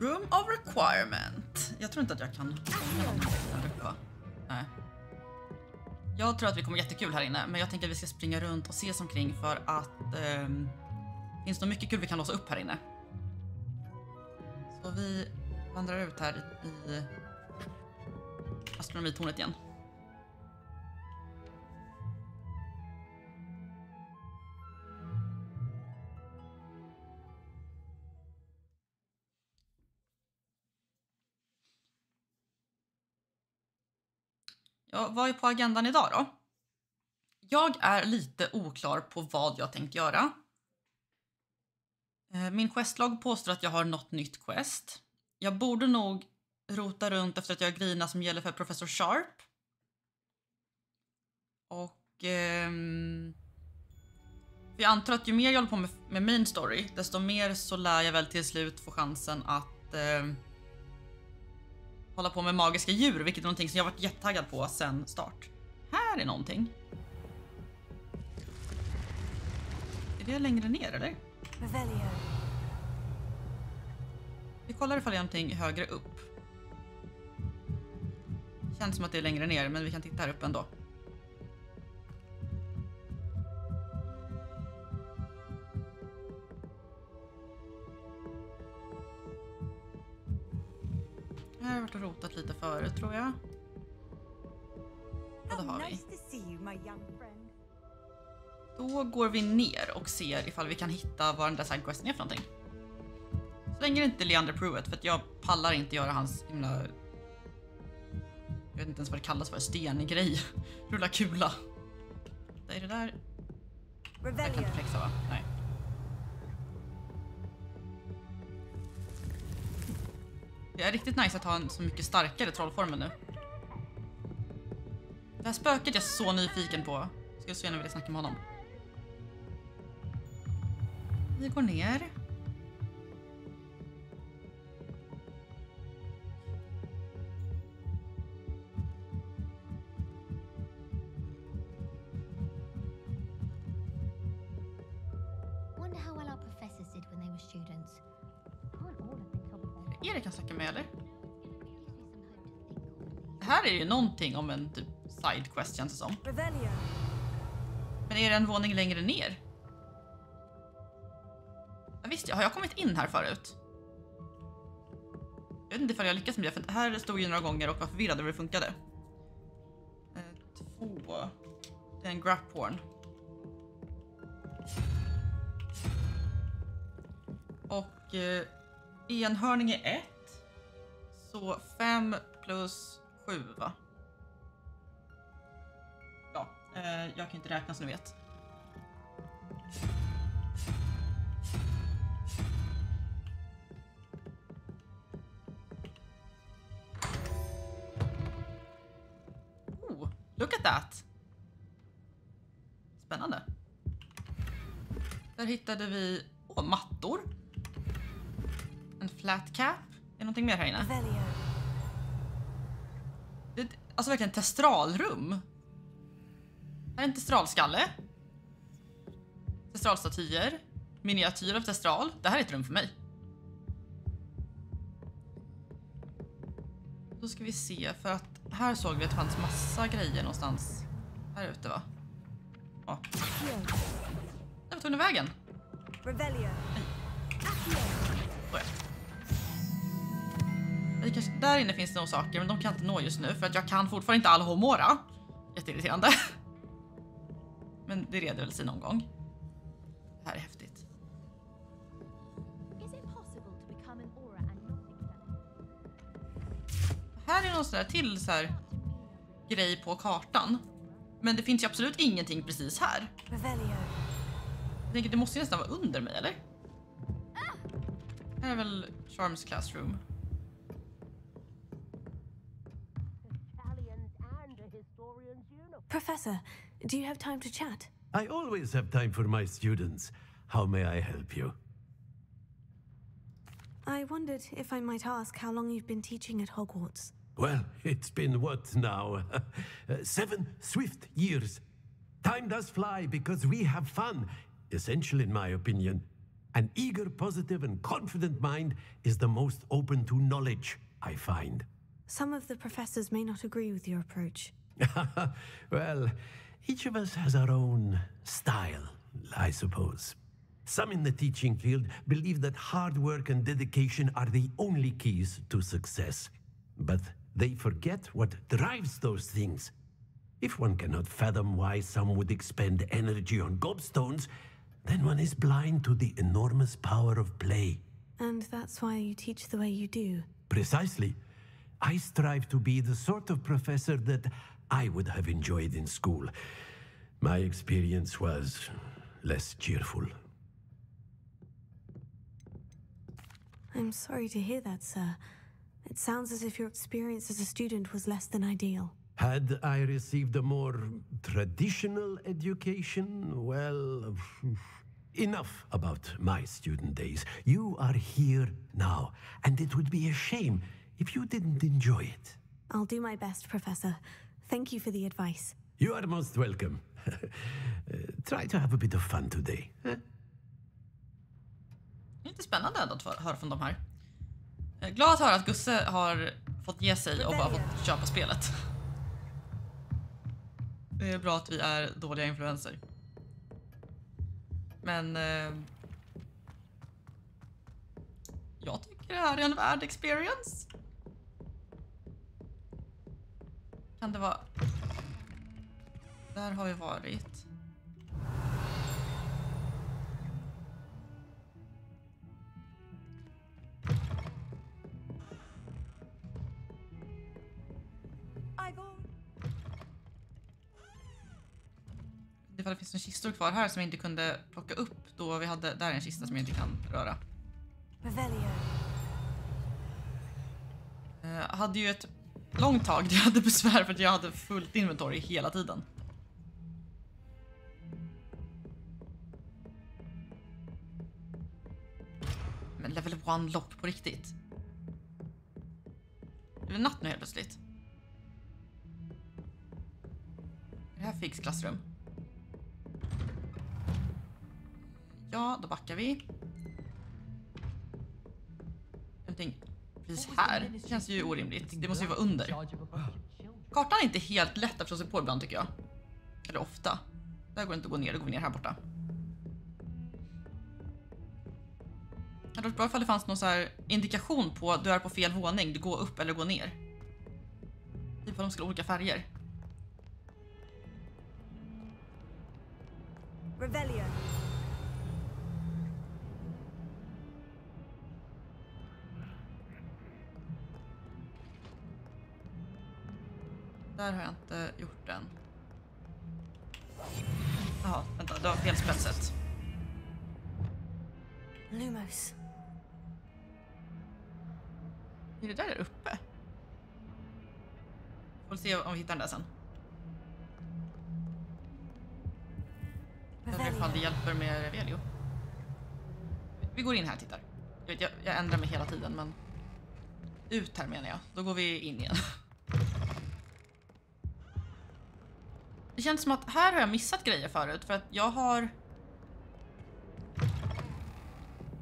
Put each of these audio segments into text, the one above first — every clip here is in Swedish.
Room of requirement. Jag tror inte att jag kan fånga någon där uppe, va? Nej. Jag tror att vi kommer jättekul här inne, men jag tänker att vi ska springa runt och se oss omkring för att finns det mycket kul vi kan låsa upp här inne. Så vi vandrar ut här i astronomitornet igen. Ja, vad är på agendan idag då? Jag är lite oklar på vad jag tänkt göra. Min questlog påstår att jag har något nytt quest. Jag borde nog rota runt efter att jag grina som gäller för professor Sharp. Och jag antar att ju mer jag håller på med main story, desto mer så lär jag väl till slut få chansen att hålla på med magiska djur, vilket är någonting som jag varit jättetaggad på sen start. Här är någonting. Är det längre ner eller? Vi kollar ifall det är någonting högre upp. Känns som att det är längre ner, men vi kan titta här uppe ändå. Här har jag varit och rotat lite förut, tror jag. Ja, det har vi. Då går vi ner och ser ifall vi kan hitta vad den där sidequesten är för någonting. Så länge det inte är Leander Pruitt, för att jag pallar inte göra hans himla... Jag vet inte ens vad det kallas för, stenig grej. Rulla kula. Det är det där... Jag kan inte flexa, va? Nej. Det är riktigt nice att ha en så mycket starkare trollformen nu. Det här spöket är jag så nyfiken på. Ska så gärna vilja snacka med honom. Vi går ner. Erik kan snacka med, eller? Här är ju någonting om en typ side quest, känns det som. Men är det en våning längre ner? Ja, visst, har jag kommit in här förut? Jag vet inte ifall jag lyckas med det, för här stod ju några gånger och var förvirrad över hur det funkade. 2. Det är en grapphorn. Och enhörning är 1. Så 5 plus 7, va? Ja, jag kan inte räkna som ni vet. Oh, look at that! Spännande. Där hittade vi mattor. En flat cap. Är det någonting mer här inne? Det är alltså verkligen ett testralrum. Här är en testralskalle. Testralstatyer. Miniatyr av testral. Det här är ett rum för mig. Då ska vi se, för att här såg vi att det fanns massa grejer någonstans här ute, va? Ja. Där var tog den vägen. Där inne finns det nog saker, men de kan inte nå just nu för att jag kan fortfarande inte all homora. Jätteirriterande. Men det reder väl sig någon gång. Det här är häftigt. Här är någon sån där till så här grej på kartan. Men det finns ju absolut ingenting precis här. Jag tänker, det måste ju nästan vara under mig, eller? Här är väl Charms Classroom. Professor, do you have time to chat? I always have time for my students. How may I help you? I wondered if I might ask how long you've been teaching at Hogwarts. Well, it's been what now? 7 swift years. Time does fly because we have fun. Essential in my opinion. An eager, positive, and confident mind is the most open to knowledge, I find. Some of the professors may not agree with your approach. Well, each of us has our own style, I suppose. Some in the teaching field believe that hard work and dedication are the only keys to success. But they forget what drives those things. If one cannot fathom why some would expend energy on gobstones, then one is blind to the enormous power of play. And that's why you teach the way you do. Precisely. I strive to be the sort of professor that I would have enjoyed in school. My experience was less cheerful. I'm sorry to hear that, sir. It sounds as if your experience as a student was less than ideal. Had I received a more traditional education, well, enough about my student days. You are here now, and it would be a shame if you didn't enjoy it. I'll do my best, Professor. Thank you for the advice. You are most welcome. Try to have a bit of fun today. Det är lite spännande att höra från de här. Jag är glad att höra att Gusse har fått ge sig och bara fått köpa spelet. Det är bra att vi är dåliga influenser. Men jag tycker det här är en värd experience. Kan det vara... Där har vi varit. Ifall det finns en kistor kvar här som jag inte kunde plocka upp då vi hade... Där är en kista som jag inte kan röra. Jag hade ju ett långt tag där jag hade besvär för att jag hade fullt inventory hela tiden. Men level 1 lock på riktigt. Det är natt nu helt plötsligt. Är det här Figs klassrum? Ja, då backar vi. Någonting precis här. Det känns ju orimligt. Det måste ju vara under. Kartan är inte helt lätt att förstå sig på ibland tycker jag. Eller ofta. Där går det inte att gå ner, då går vi ner här borta. Det hade varit bra ifall det fanns någon så här indikation på att du är på fel våning. Du går upp eller går ner. Typ att de skulle ha olika färger. Rebellion. Där har jag inte gjort den. Jaha, vänta, det var fel spetset. Lumos. Är det där uppe? Får se om vi hittar den där sen. Eller ifall det hjälper med Revelio. Vi går in här och tittar. Jag ändrar mig hela tiden, men... Ut här menar jag. Då går vi in igen. Det känns som att här har jag missat grejer förut. För att jag har...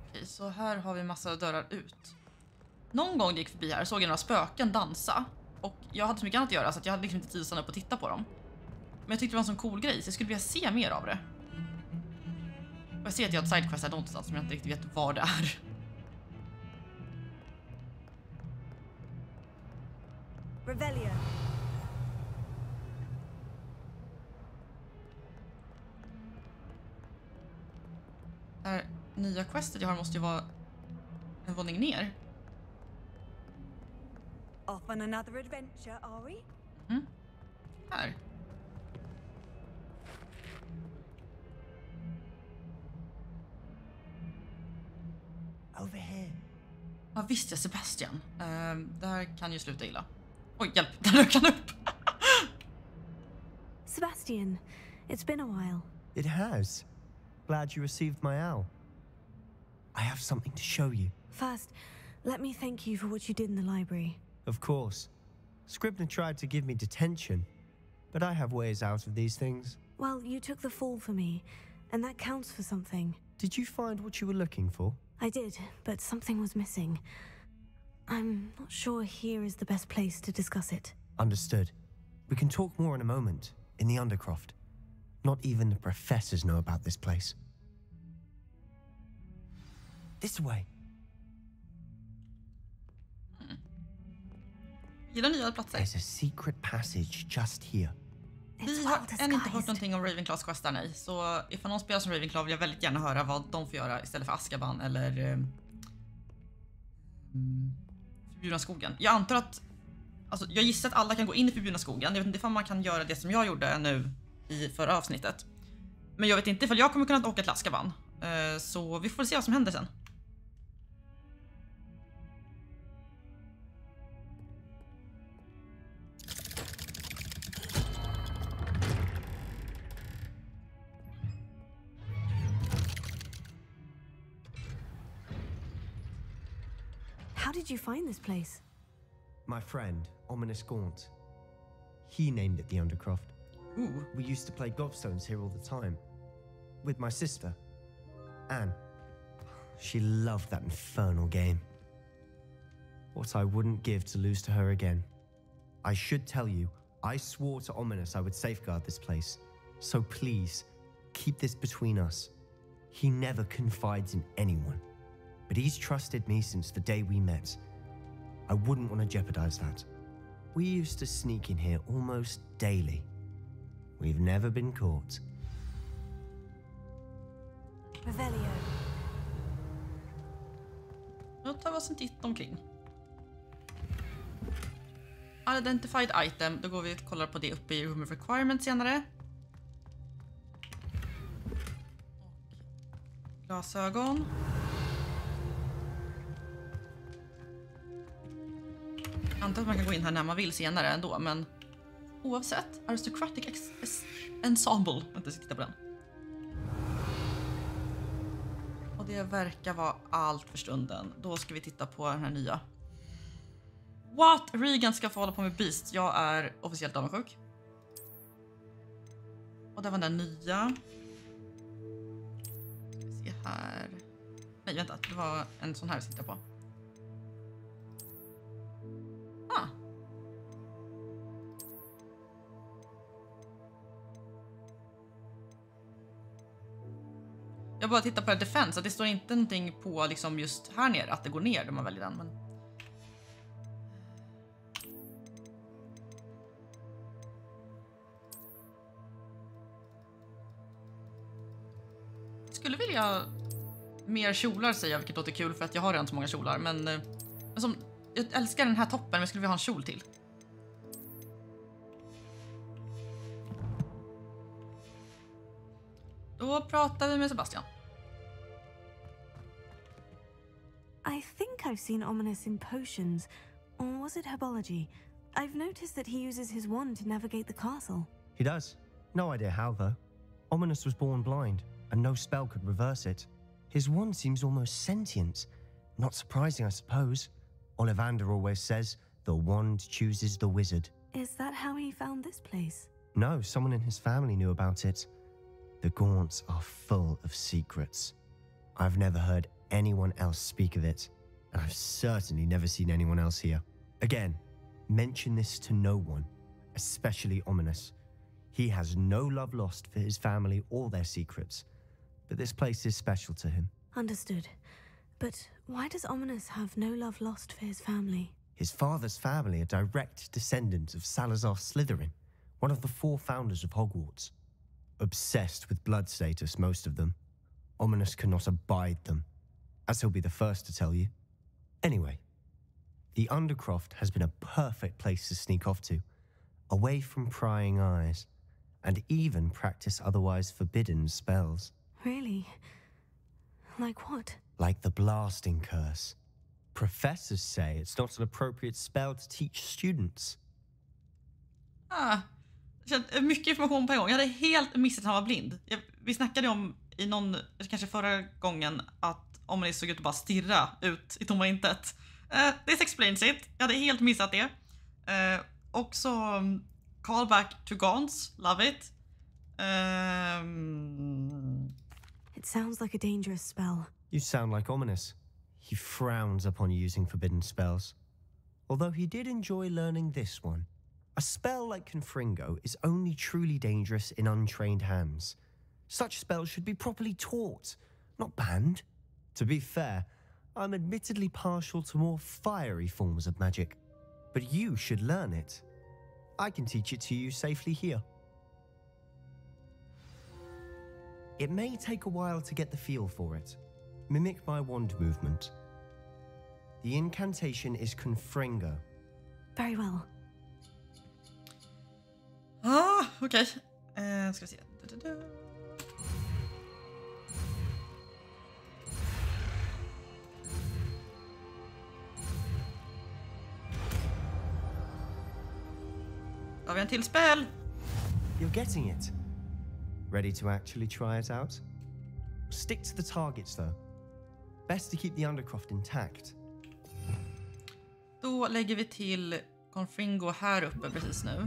Okej, så här har vi massa dörrar ut. Någon gång jag gick förbi här såg jag några spöken dansa. Och jag hade så mycket annat att göra så att jag hade liksom inte tid att stanna upp och titta på dem. Men jag tyckte det var en sån cool grej så jag skulle vilja se mer av det. Och jag ser att jag har ett sidequest här någonstans som jag inte riktigt vet var det är. Rebellion. Det här nya questet jag har måste ju vara en våning ner. Off on another adventure, are we? Mm. Här. Over here. Ja visst, ja, Sebastian. Det här kan ju sluta illa. Oj, hjälp, den rök han upp. Sebastian, it's been a while. It has. Glad you received my owl. I have something to show you. First, let me thank you for what you did in the library. Of course. Scribner tried to give me detention, but I have ways out of these things. Well, you took the fall for me, and that counts for something. Did you find what you were looking for? I did, but something was missing. I'm not sure here is the best place to discuss it. Understood. We can talk more in a moment, in the Undercroft. Not even the professors know about this place. This way. Gillar nya platser. There's a secret passage just here. Vi har än inte hört någonting om Ravenclaws questar, nej. Så ifall någon spelar som Ravenclaw vill jag väldigt gärna höra vad de får göra istället för Azkaban eller Förbjudna skogen. Jag antar att, alltså jag gissar att alla kan gå in i Förbjudna skogen. Jag vet inte ifall man kan göra det som jag gjorde nu i förra avsnittet. Men jag vet inte ifall jag kommer kunna åka till Azkaban. Så vi får se vad som händer sen. How did you find this place? My friend, Ominous Gaunt. He named it the Undercroft. Ooh. We used to play gobstones here all the time. With my sister, Anne. She loved that infernal game. What I wouldn't give to lose to her again. I should tell you, I swore to Ominous I would safeguard this place. So please, keep this between us. He never confides in anyone. But he's trusted me since the day we met. I wouldn't want to jeopardize that. We used to sneak in here almost daily. We've never been caught. Revelio. Då tar vi oss en titt omkring. Identified item, då går vi och kollar på det uppe i Room of Requirement senare. Och glasögon. Jag antar att man kan gå in här när man vill senare ändå, men oavsett, Aristocratic Ensemble, jag ska titta på den. Och det verkar vara allt för stunden. Då ska vi titta på den här nya. What? Regan ska få hålla på med Beast. Jag är officiellt avundsjuk. Och det var den nya. Ska vi se här. Nej, vänta. Det var en sån här jag sitter på. Ah. Jag bara tittar på defense, att det står inte någonting på liksom just här nere att det går ner när man väljer den, men jag skulle vilja mer kjolar säger jag, vilket låter kul för att jag har redan så många kjolar, men som, jag älskar den här toppen, men jag skulle vilja ha en kjol till. Då pratar vi med Sebastian. I think I've seen Ominous in potions. Or was it herbology? I've noticed that he uses his wand to navigate the castle. He does. No idea how, though. Ominous was born blind, and no spell could reverse it. His wand seems almost sentient. Not surprising, I suppose. Ollivander always says, the wand chooses the wizard. Is that how he found this place? No, someone in his family knew about it. The Gaunts are full of secrets. I've never heard anyone else speak of it, and I've certainly never seen anyone else here. Again, mention this to no one, especially Ominous. He has no love lost for his family or their secrets, but this place is special to him. Understood. But why does Ominous have no love lost for his family? His father's family are direct descendants of Salazar Slytherin, one of the 4 founders of Hogwarts. Obsessed with blood status, most of them. Ominous cannot abide them, as he'll be the first to tell you. Anyway, the Undercroft has been a perfect place to sneak off to, away from prying eyes, and even practice otherwise forbidden spells. Really? Like what? Like the blasting curse. Professors say it's not an appropriate spell to teach students. Mycket information på en gång. Jag hade helt missat att han var blind. Vi snackade om i någon, kanske förra gången, att Ominous såg ut att bara stirra ut i tomma intet. This explains it. Jag hade helt missat det. Också callback to Gaunts. Love it. It sounds like a dangerous spell. You sound like Ominous. He frowns upon using forbidden spells. Although he did enjoy learning this one. A spell like Confringo is only truly dangerous in untrained hands. Such spells should be properly taught, not banned. To be fair, I'm admittedly partial to more fiery forms of magic. But you should learn it. I can teach it to you safely here. It may take a while to get the feel for it. Mimic my wand movement. The incantation is Confringo. Very well. Okej. Ska vi se. Har vi en till spel? You're getting it. Ready to actually try it out? Stick to the targets though. Best to keep the undercroft intact. Då lägger vi till Confringo här uppe precis nu.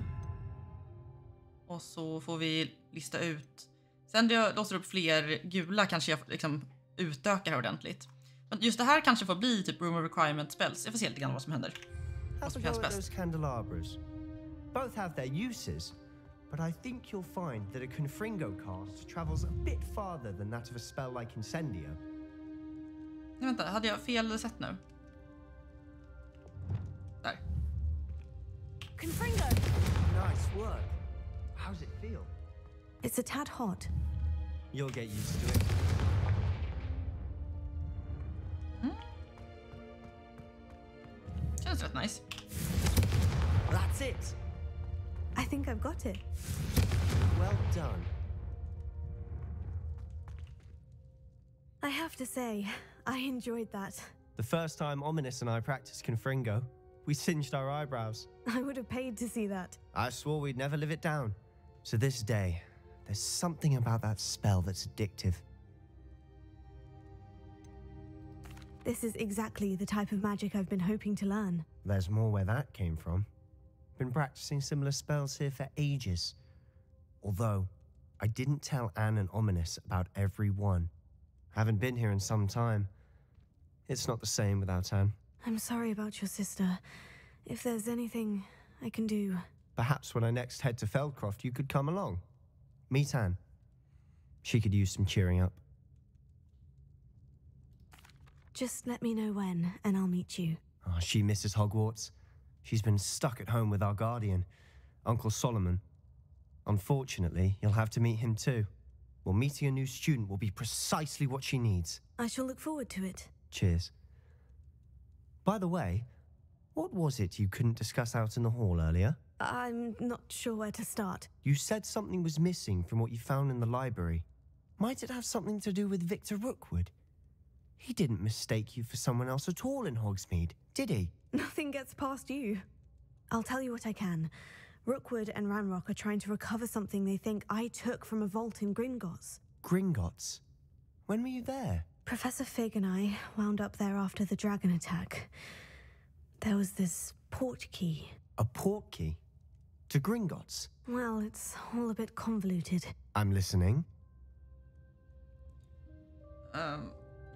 Och så får vi lista ut. Sen när jag låser upp fler gula kanske jag liksom utökar här ordentligt. Men just det här kanske får bli typ room of requirement spells. Jag får se lite grann vad som händer. Vad som känns bäst. Those candelabras. Both have their uses, but I think you'll find that a Confringo cast travels a bit farther than that of a spell like Incendio. Nej, vänta, hade jag fel sätt nu? Där. Confringo! Nice work. How's it feel? It's a tad hot. You'll get used to it. Känns rätt nice. That's it. I think I've got it. Well done. I have to say, I enjoyed that. The first time Ominous and I practiced Confringo, we singed our eyebrows. I would have paid to see that. I swore we'd never live it down. So this day, there's something about that spell that's addictive. This is exactly the type of magic I've been hoping to learn. There's more where that came from. Been practicing similar spells here for ages. Although, I didn't tell Anne and Ominous about every one. Haven't been here in some time. It's not the same without Anne. I'm sorry about your sister. If there's anything I can do... Perhaps when I next head to Feldcroft, you could come along. Meet Anne. She could use some cheering up. Just let me know when, and I'll meet you. Oh, she misses Hogwarts. She's been stuck at home with our guardian, Uncle Solomon. Unfortunately, you'll have to meet him too. Well, meeting a new student will be precisely what she needs. I shall look forward to it. Cheers. By the way, what was it you couldn't discuss out in the hall earlier? I'm not sure where to start. You said something was missing from what you found in the library. Might it have something to do with Victor Rookwood? He didn't mistake you for someone else at all in Hogsmeade, did he? Nothing gets past you. I'll tell you what I can. Rookwood and Ranrock are trying to recover something they think I took from a vault in Gringotts. Gringotts? When were you there? Professor Fig and I wound up there after the dragon attack. There was this port key. A port key? To Gringotts? Well, it's all a bit convoluted. I'm listening.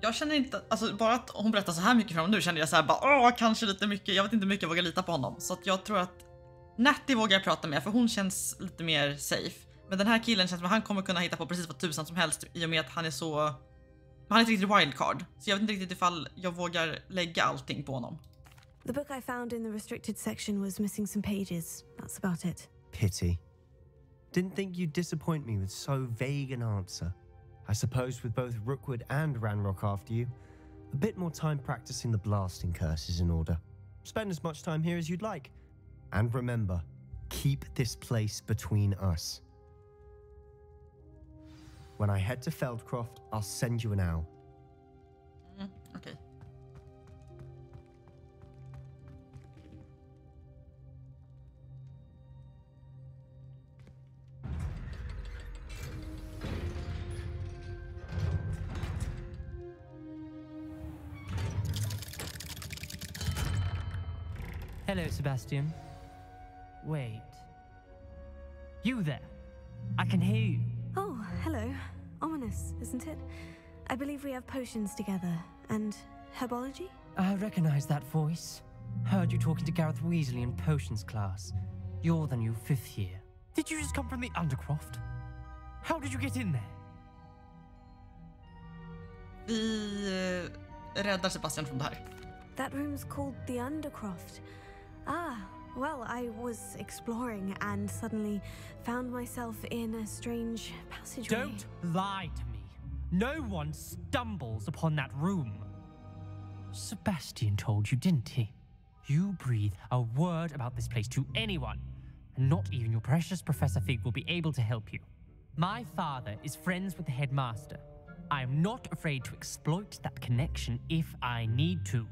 Jag känner inte, alltså bara att hon berättar så här mycket för honom nu kände jag så här bara, kanske lite mycket, jag vet inte hur mycket jag vågar lita på honom. Så att jag tror att Natty vågar jag prata med för hon känns lite mer safe. Men den här killen känns som att han kommer kunna hitta på precis vad tusan som helst i och med att han är så, han är inte riktigt wildcard. Så jag vet inte riktigt ifall jag vågar lägga allting på honom. The book I found in the restricted section was missing some pages. That's about it. Pity. Didn't think you'd disappoint me with so vague an answer. I suppose with both Rookwood and Ranrock after you, a bit more time practicing the blasting curse is in order. Spend as much time here as you'd like. And remember, keep this place between us. When I head to Feldcroft, I'll send you an owl. Okay. Hello, Sebastian. Wait. You there? I can hear you. Oh, hello. Ominous, isn't it? I believe we have potions together. And herbology? I recognize that voice. Heard you talking to Gareth Weasley in potions class. You're the new 5th year. Did you just come from the Undercroft? How did you get in there? Vi räddar Sebastian från det här. That room's called the Undercroft. Ah, well, I was exploring and suddenly found myself in a strange passageway. Don't lie to me. No one stumbles upon that room. Sebastian told you, didn't he? You breathe a word about this place to anyone, and not even your precious Professor Fig will be able to help you. My father is friends with the headmaster. I am not afraid to exploit that connection if I need to.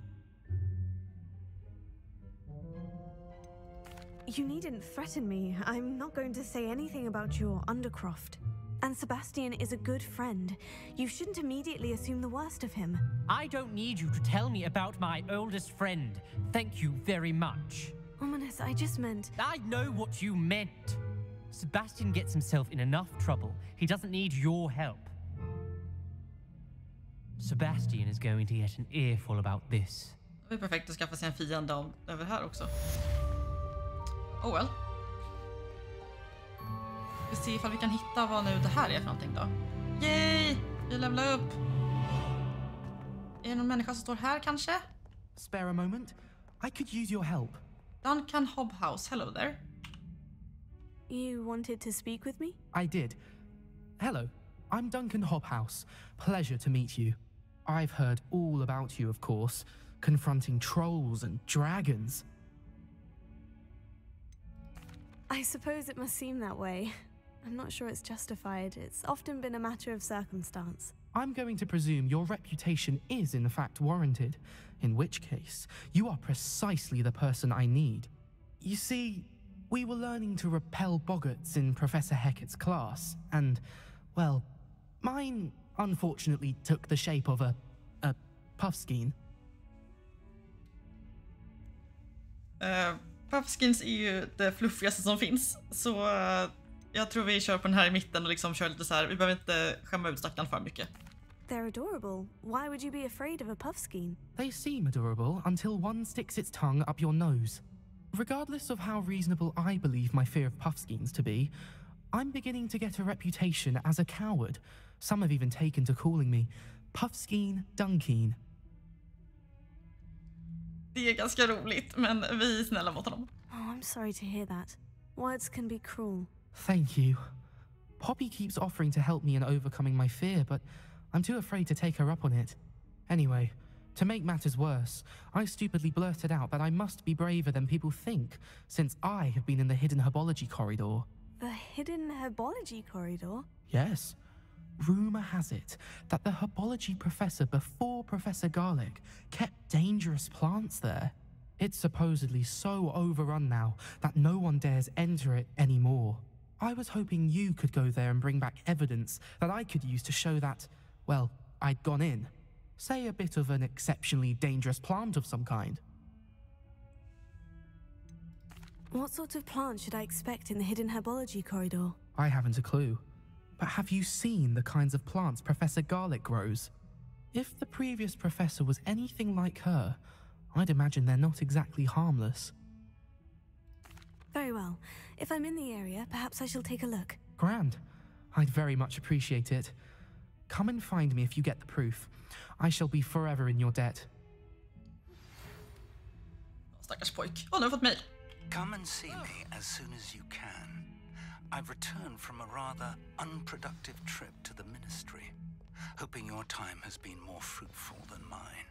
You needn't threaten me. I'm not going to say anything about your Undercroft. And Sebastian is a good friend. You shouldn't immediately assume the worst of him. I don't need you to tell me about my oldest friend. Thank you very much. Ominous, I just meant... I know what you meant. Sebastian gets himself in enough trouble. He doesn't need your help. Sebastian is going to get an earful about this. Det är perfekt att skaffa sig en fiende över här också. Oh well. Vi ser ifall vi kan hitta vad nu det här är för någonting då. Yay! Vi levlar upp. Är det någon människa som står här kanske? Spare a moment. I could use your help. Duncan Hobhouse, hello there. You wanted to speak with me? I did. Hello, I'm Duncan Hobhouse. Pleasure to meet you. I've heard all about you, of course, confronting trolls and dragons. I suppose it must seem that way. I'm not sure it's justified. It's often been a matter of circumstance. I'm going to presume your reputation is in fact warranted, in which case you are precisely the person I need. You see, we were learning to repel boggarts in Professor Hecat's class, and, well, mine unfortunately took the shape of a puffskein. Puffskins är ju det fluffigaste som finns. Så jag tror vi kör på den här i mitten och liksom kör lite så här. Vi behöver inte skämma ut stackaren för mycket. They're adorable. Why would you be afraid of a puffskein? They seem adorable until one sticks its tongue up your nose. Regardless of how reasonable I believe my fear of puffskeins to be, I'm beginning to get a reputation as a coward. Some have even taken to calling me Puffskein Dunkeen. Det är ganska roligt, men vi är snälla mot honom. Oh, I'm sorry to hear that. Words can be cruel. Thank you. Poppy keeps offering to help me in overcoming my fear, but I'm too afraid to take her up on it. Anyway, to make matters worse, I stupidly blurted out that I must be braver than people think, since I have been in the hidden herbology corridor. The hidden herbology corridor? Yes. Rumour has it that the herbology professor before Professor Garlic kept dangerous plants there. It's supposedly so overrun now that no one dares enter it anymore. I was hoping you could go there and bring back evidence that I could use to show that, well, I'd gone in. Say a bit of an exceptionally dangerous plant of some kind. What sort of plant should I expect in the hidden herbology corridor? I haven't a clue. But have you seen the kinds of plants Professor Garlic grows? If the previous professor was anything like her, I'd imagine they're not exactly harmless. Very well. If I'm in the area, perhaps I shall take a look. Grand. I'd very much appreciate it. Come and find me if you get the proof. I shall be forever in your debt. Stackars pojk. Nu har fått mail. Come and see me as soon as you can. I've returned from a rather unproductive trip to the ministry, hoping your time has been more fruitful than mine.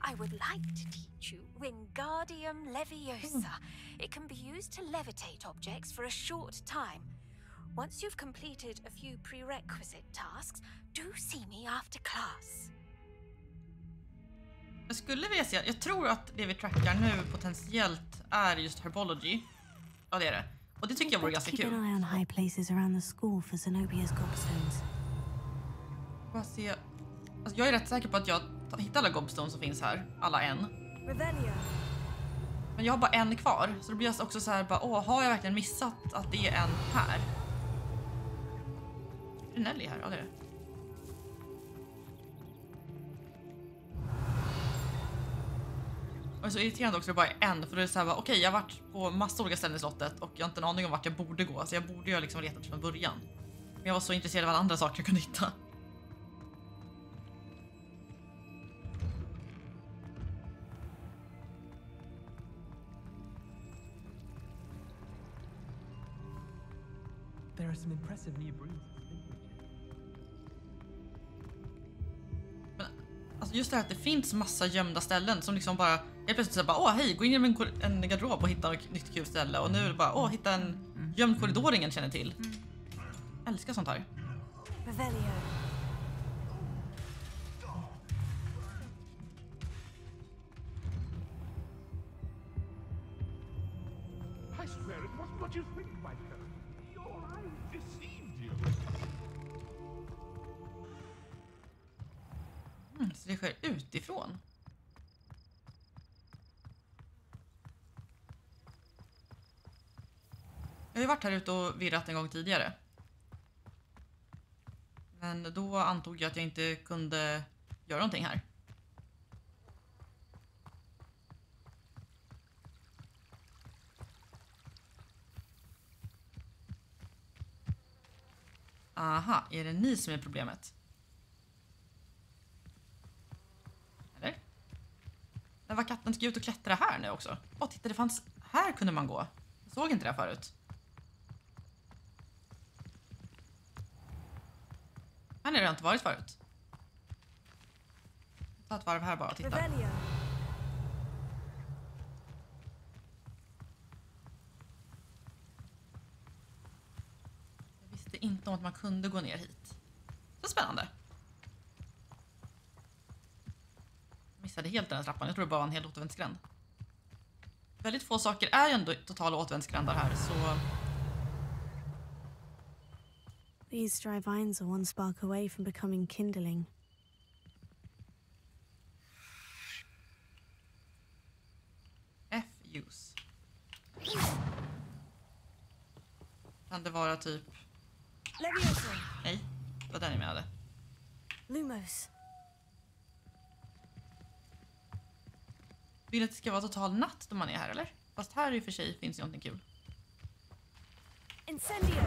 I would like to teach you Wingardium Leviosa. It can be used to levitate objects for a short time. Once you've completed a few prerequisite tasks, do see me after class. Jag skulle vilja se, jag tror att det vi trackar nu potentiellt är just herbology. Ja, det är det. Och det tycker jag vore ganska kul. Keep an eye on high places around the school for Zenobia's gobstones. Bara se. Alltså, jag är rätt säker på att jag hittar alla gobstones som finns här. Alla en. Revelio. Men jag har bara en kvar. Så det blir också så här, bara, har jag verkligen missat att det är en här? Nelly här, ja det är det. Och så irriterande också, det bara är en. För det är så här, okej, jag har varit på massa olika ställen i slottet och jag har inte en aning om vart jag borde gå. Så jag borde ju liksom letat från början. Men jag var så intresserad av alla andra saker jag kunde hitta. There are some impressive new breeds. Men alltså just det här att det finns massa gömda ställen som liksom bara helt plötsligt så bara, hej, gå in i en garderob och hitta ett nytt kul ställe. Och nu är det bara, hitta en gömd korridor ingen känner till. Jag älskar sånt här. I swear it wasn't what you think, Michael. Your eyes deceived you. Så det sker utifrån. Jag har ju varit här ute och virrat en gång tidigare. Men då antog jag att jag inte kunde göra någonting här. Aha, är det ni som är problemet? Eller? När var katten ska ut och klättra här nu också? Titta, det fanns... Här kunde man gå. Jag såg inte det förut. Här har jag inte varit förut. Ta ett varv här bara och titta. Jag visste inte om att man kunde gå ner hit. Så spännande. Jag missade helt den här trappan. Jag tror det bara var en hel återvändsgränd. Väldigt få saker är ju ändå totala återvändsgrändar här, så... These dry vines are one spark away from becoming kindling. F-use. Kan det vara typ... Nej, det var den jag menade. Lumos. Vill att det ska vara total natt då man är här, eller? Fast här i och för sig finns ju någonting kul. Incendio.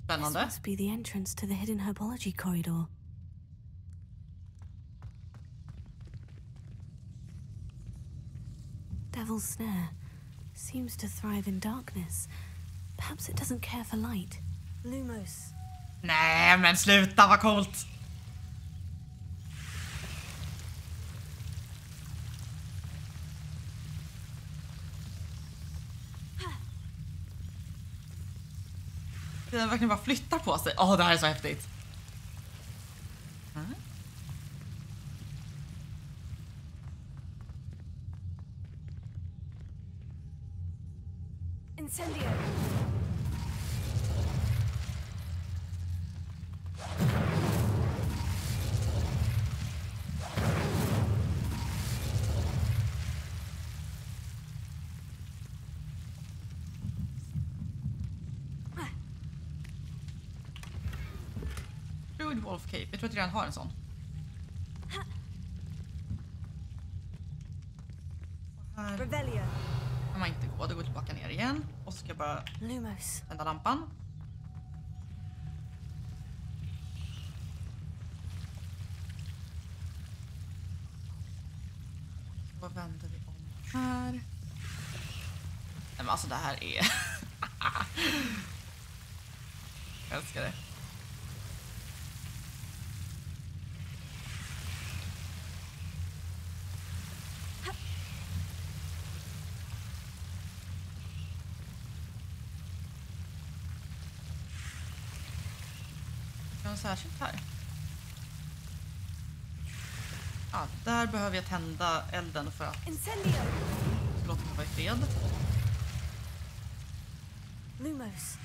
Spännande. This must be the entrance to the hidden herbology corridor. Devil's snare seems to thrive in darkness. Perhaps it doesn't care for light. Lumos. Nej, men sluta, vad coolt. Den verkligen bara flyttar på sig. Det här är så häftigt. Incendio. Wolf Cape. Jag tror att jag redan har en sån. Och här kan man inte gå. Det går tillbaka ner igen. Och så ska jag bara tända lampan. Så vänder vi om här. Nej, men alltså det här är... Jag älskar det. något särskilt här? Ja, där behöver jag tända elden för att låta mig vara i fred. Lumos.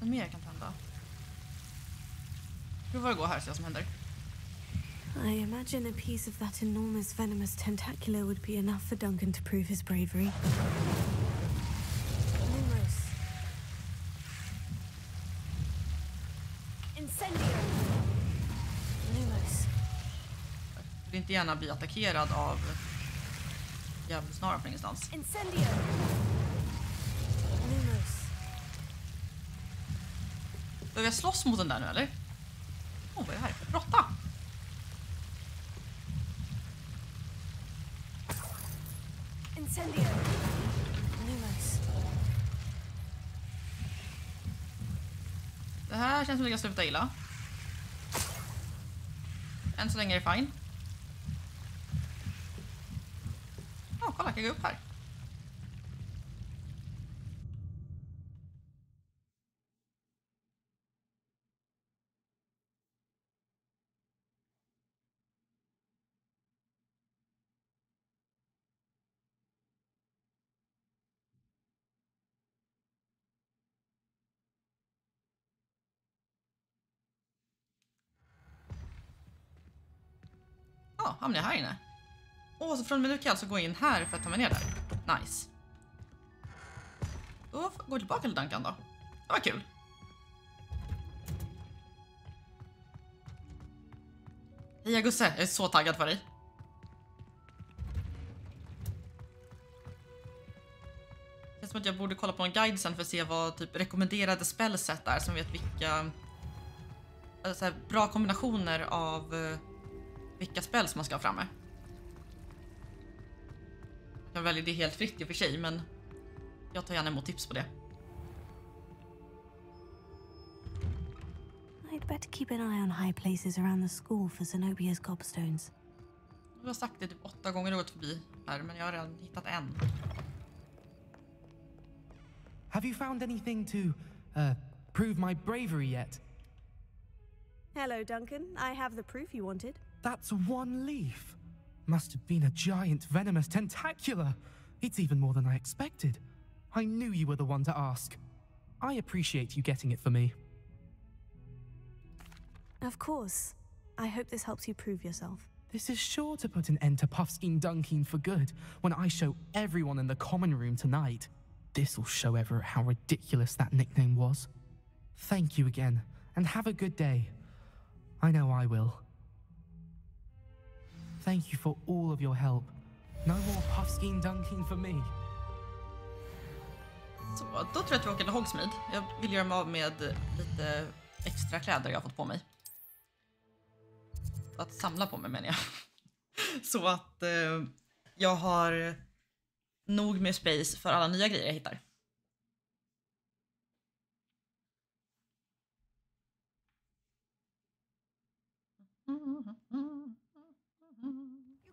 Vad mer jag kan tända? Hur var det går här, så vad som händer? I imagine a piece of that enormous venomous tentacular would be enough for Duncan to prove his bravery. Lumos. Incendio. Lumos. Jag vill inte gärna bli attackerad av djävulsnara från ingenstans. Incendio. Lumos. Behöver jag slåss mot den där nu, eller? Vad är det här? Råtta! Incendio. Lumos. Det här känns som att jag slutar illa. Än så länge är det fine. Kolla, kan jag gå upp här? Hamnar jag här inne? Så från nu kan jag alltså gå in här för att ta mig ner där. Nice. Då går jag tillbaka till Duncan då. Det var kul. Hej Gusse, jag är så taggad för dig. Det känns som att jag borde kolla på en guide sen för att se vad typ rekommenderade spellset är som vet vilka så här, bra kombinationer av vilka spel som man ska ha framme. Jag kan välja det helt fritt i och för sig, men jag tar gärna emot tips på det. I'd better keep an eye on high places around the school for Zenobia's gobstones. Du har sagt det typ 8 gånger och gått förbi här, men jag har redan hittat en. Have you found anything to prove my bravery yet? Hello, Duncan. I have the proof you wanted. That's one leaf. Must have been a giant venomous tentacular. It's even more than I expected. I knew you were the one to ask. I appreciate you getting it for me. Of course. I hope this helps you prove yourself. This is sure to put an end to Puffskein Dunkin for good when I show everyone in the common room tonight. This'll show Everett how ridiculous that nickname was. Thank you again, and have a good day. I know I will. Thank you for all of your help. No more Puffskein Dunkin for me. Så då tror jag att vi åker till HOGWARTS. Jag vill göra mig av med lite extra kläder jag har fått på mig. Att samla på mig menar jag. Så att jag har nog med space för alla nya grejer jag hittar.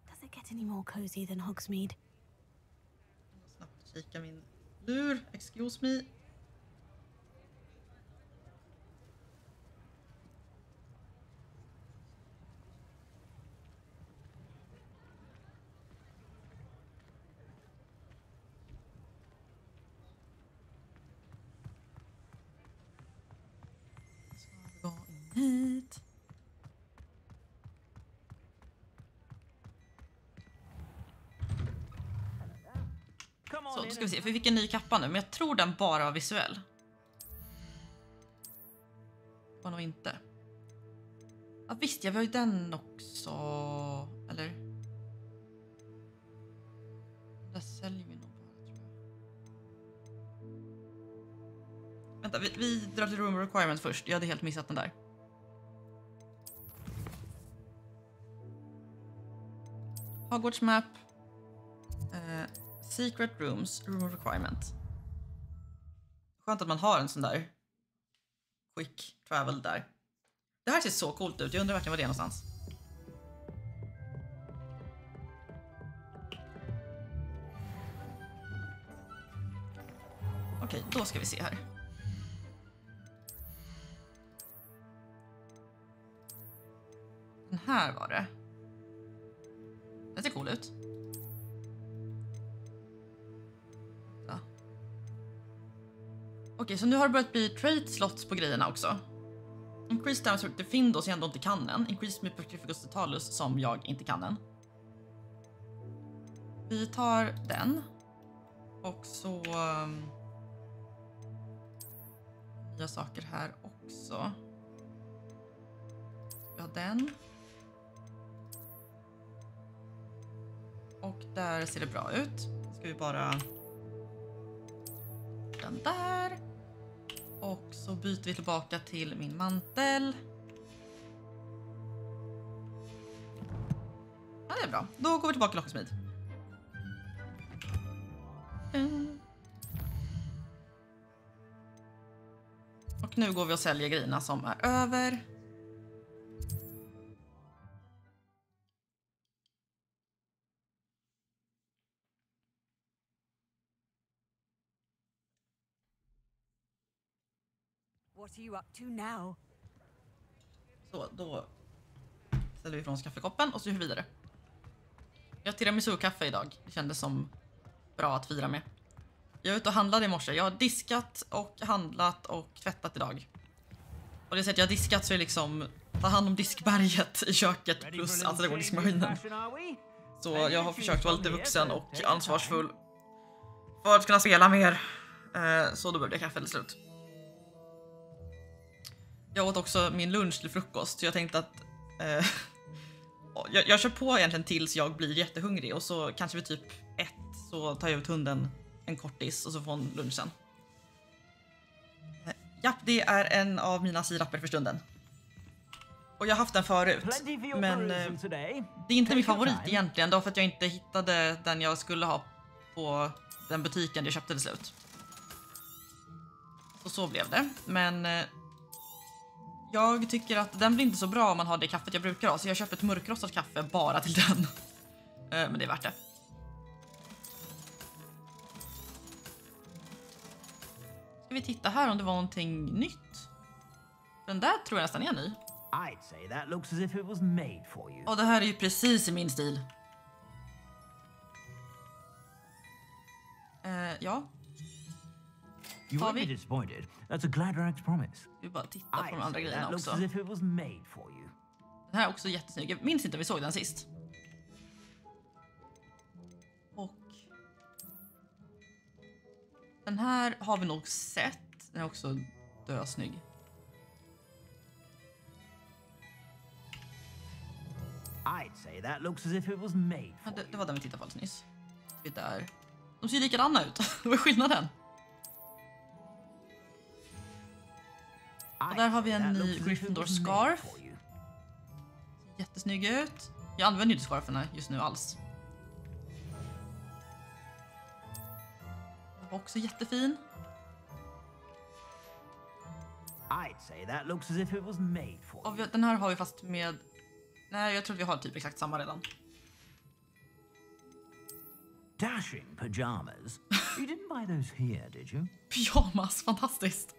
Does it get any more cozy than Hogsmeade? Snabbt kika min lur. Excuse me. Ska gå in hit. Så, då ska vi se. För vi fick en ny kappa nu, men jag tror den bara var visuell. Var nog inte. Ja visst, jag var ju den också. Eller? Där säljer vi nog bara, tror jag. Vänta, vi drar till room requirement först. Jag hade helt missat den där. Hogwarts map. Secret rooms, room requirement. Skönt att man har en sån där quick travel där. Det här ser så coolt ut. Jag undrar verkligen var det är någonstans. Okej, då ska vi se här. Den här var det. Den ser cool ut. Så. Okej, så nu har det börjat bli trait slots på grejerna också. Increase damage to Findo så jag ändå inte kan den. Increase me Petrificus Totalus som jag inte kan den. Vi tar den. Och så... nya saker här också. Vi har den. Och där ser det bra ut. Ska vi bara... den där. Och så byter vi tillbaka till min mantel. Ja, det är bra. Då går vi tillbaka till locksmid. Och nu går vi och säljer grejerna som är över. What are you up to now? Så, då ställer vi ifrån kaffekoppen och så gör vi vidare. Jag har tiramisu-kaffe idag. Det kändes som bra att fira med. Jag var ute och handlade i morse. Jag har diskat och handlat och tvättat idag. Och det sätt jag har diskat så är liksom ta hand om diskberget i köket plus att det går diskmaskinen. Så jag har försökt vara lite vuxen och ansvarsfull för att kunna spela mer. Så då blev det kaffe till slut. Jag åt också min lunch till frukost så jag tänkte att jag kör på egentligen tills jag blir jättehungrig och så kanske vid typ 1 så tar jag ut hunden en kortis och så får hon lunch sen. Japp, det är en av mina sirapper för stunden. Och jag har haft den förut, men det är inte min favorit egentligen. Det var för att jag inte hittade den jag skulle ha på den butiken jag köpte till slut. Så blev det, men jag tycker att den blir inte så bra om man har det kaffet jag brukar ha. Så jag köper ett mörkrostat kaffe bara till den. Men det är värt det. Ska vi titta här om det var någonting nytt? Den där tror jag nästan är ny. I'd say that looks as if it was made for you. Och det här är ju precis i min stil. Ja. You won't be disappointed. That's a glad rags promise. Vi bara titta på de andra grejerna också. Looks as if it was made for you. Den här är också jättesnygg. Jag minns inte om vi såg den sist. Och den här har vi nog sett. Den är också dösnygg. I'd say that looks as if it was made for det var den vi tittade på alldeles nyss. Vi där. De ser likadana ut. Vad är skillnaden? Och där har vi en ny Gryffindor scarf. Jättesnygg ut. Jag använder inte scarferna just nu alls. Den var också jättefin. I'd say that looks as if it was made for och den här har vi fast med... Nej, jag tror vi har typ exakt samma redan. Dashing pajamas. You didn't buy those here, did you? Pyjamas, fantastiskt.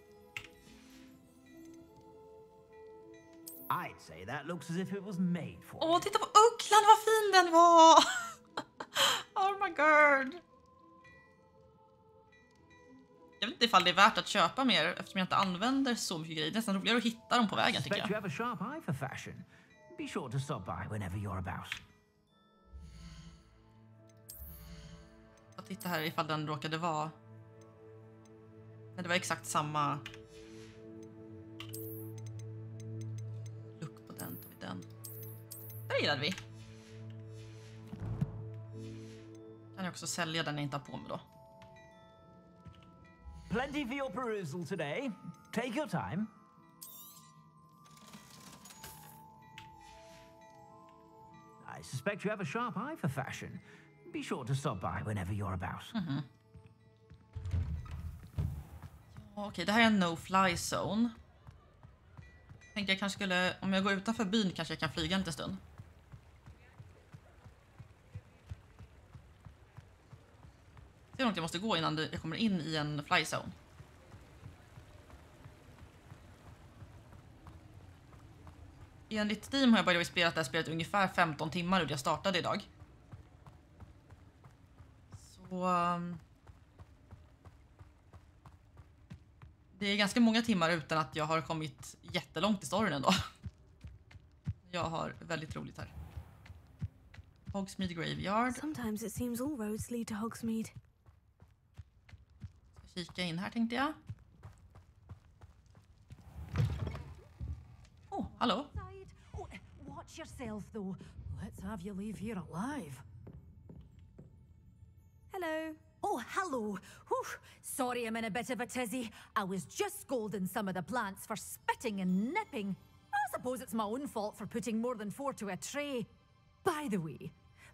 I'd say that looks as if it was made for. Åh, titta på ugglan, vad fin den var! Oh my god. Jag vet inte ifall det är värt att köpa mer eftersom jag inte använder så mycket grejer. Det är nästan roligare att hitta dem på vägen, tycker jag. You have a sharp eye for fashion. Be sure to stop by whenever you're about. Jag tittar här ifall den råkade vara... Nej, det var exakt samma... Look på den, tar vi den. Där gillade vi. Kan jag också sälja den jag inte har på mig då. Plenty for your perusal today. Take your time. I suspect you have a sharp eye for fashion. Be sure to stop by whenever you're about. Okej, det här är en no-fly zone. Tänkte jag kanske skulle, om jag går utanför byn kanske jag kan flyga en liten stund. Se hur långt jag måste gå innan jag kommer in i en fly zone. Enligt Steam har jag bara spelat det här spelet ungefär 15 timmar ur jag startade idag. Så... det är ganska många timmar utan att jag har kommit jättelångt i storyn ändå. Jag har väldigt roligt här. Hogsmeade Graveyard. Sometimes it seems all roads lead to Hogsmeade. Ska kika in här tänkte jag. Oh, hallå. Oh, watch yourself though. Let's have you leave here alive. Hello. Oh, hello. Whew. Sorry I'm in a bit of a tizzy. I was just scolding some of the plants for spitting and nipping. I suppose it's my own fault for putting more than 4 to a tray. By the way,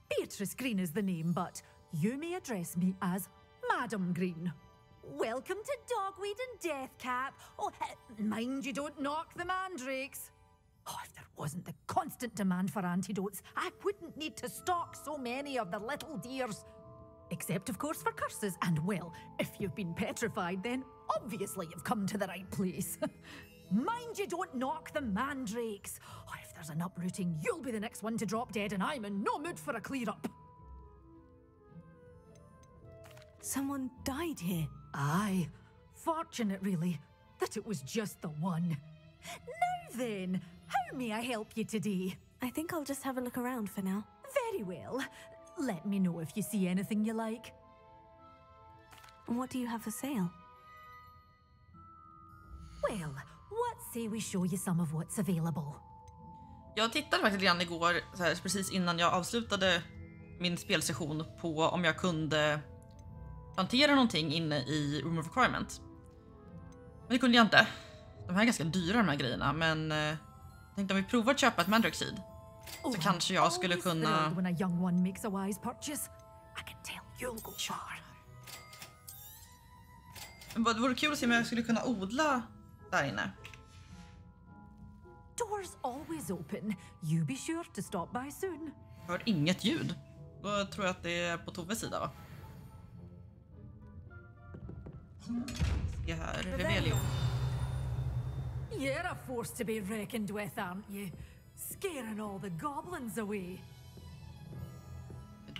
Beatrice Green is the name, but you may address me as Madam Green. Welcome to Dogweed and Deathcap. Oh, mind you don't knock the mandrakes. Oh, if there wasn't the constant demand for antidotes, I wouldn't need to stock so many of the little dears. Except, of course, for curses. And, well, if you've been petrified, then obviously you've come to the right place. Mind you don't knock the mandrakes. Oh, if there's an uprooting, you'll be the next one to drop dead, and I'm in no mood for a clear-up. Someone died here. Aye. Fortunate, really, that it was just the one. Now then, how may I help you today? I think I'll just have a look around for now. Very well. Let me know if you see anything you like. What do you have for sale? Well, what say we show you some of what's available? Jag tittade faktiskt redan igår, så här, precis innan jag avslutade min spelsession, på om jag kunde plantera någonting inne i Room of Requirement. Men det kunde jag inte. De här är ganska dyra de här grejerna, men jag tänkte om vi provar att köpa ett Mandrake Seed. Så kanske jag skulle kunna... When a young one makes a wise purchase, I can tell you'll go far. Det vore kul att se om jag skulle kunna odla där inne. Doors always open. You be sure to stop by soon. Jag hör inget ljud. Då tror jag att det är på Toves sida, va? Se här, Rebellion. You're a force to be reckoned with, aren't you? Scaring all the goblins away.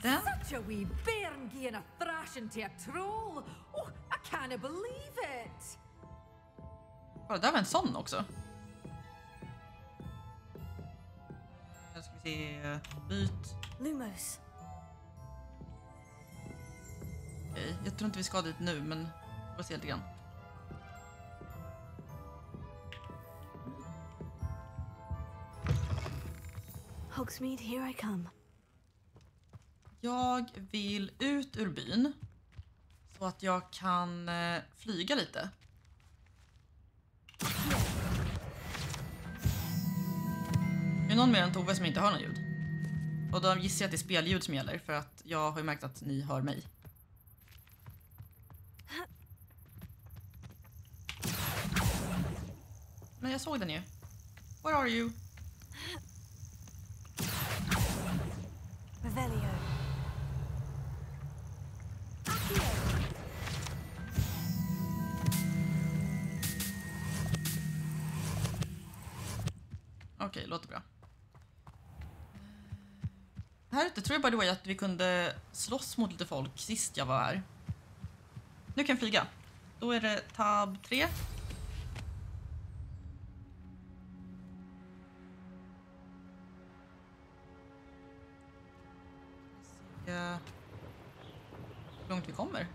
Den? Such a wee bairn giving a thrashing to a troll. Oh, I can't believe it. Bara, där var en sån också. Nu ska vi se. Byt. Lumos. Okej, jag tror inte vi ska dit nu, men vi får se lite grann. Hogsmeade, here I come. Jag vill ut ur byn så att jag kan flyga lite. Det är någon mer än Tove som inte hör någon ljud. Och då gissar jag att det är spelljud som gäller, för att jag har ju märkt att ni hör mig. Men jag såg den ju. Where are you? Revelio. Okej, låter bra. Här ute tror jag by the way att vi kunde slåss mot lite folk sist jag var här. Nu kan jag flyga. Då är det tab 3. Hur långt vi kommer.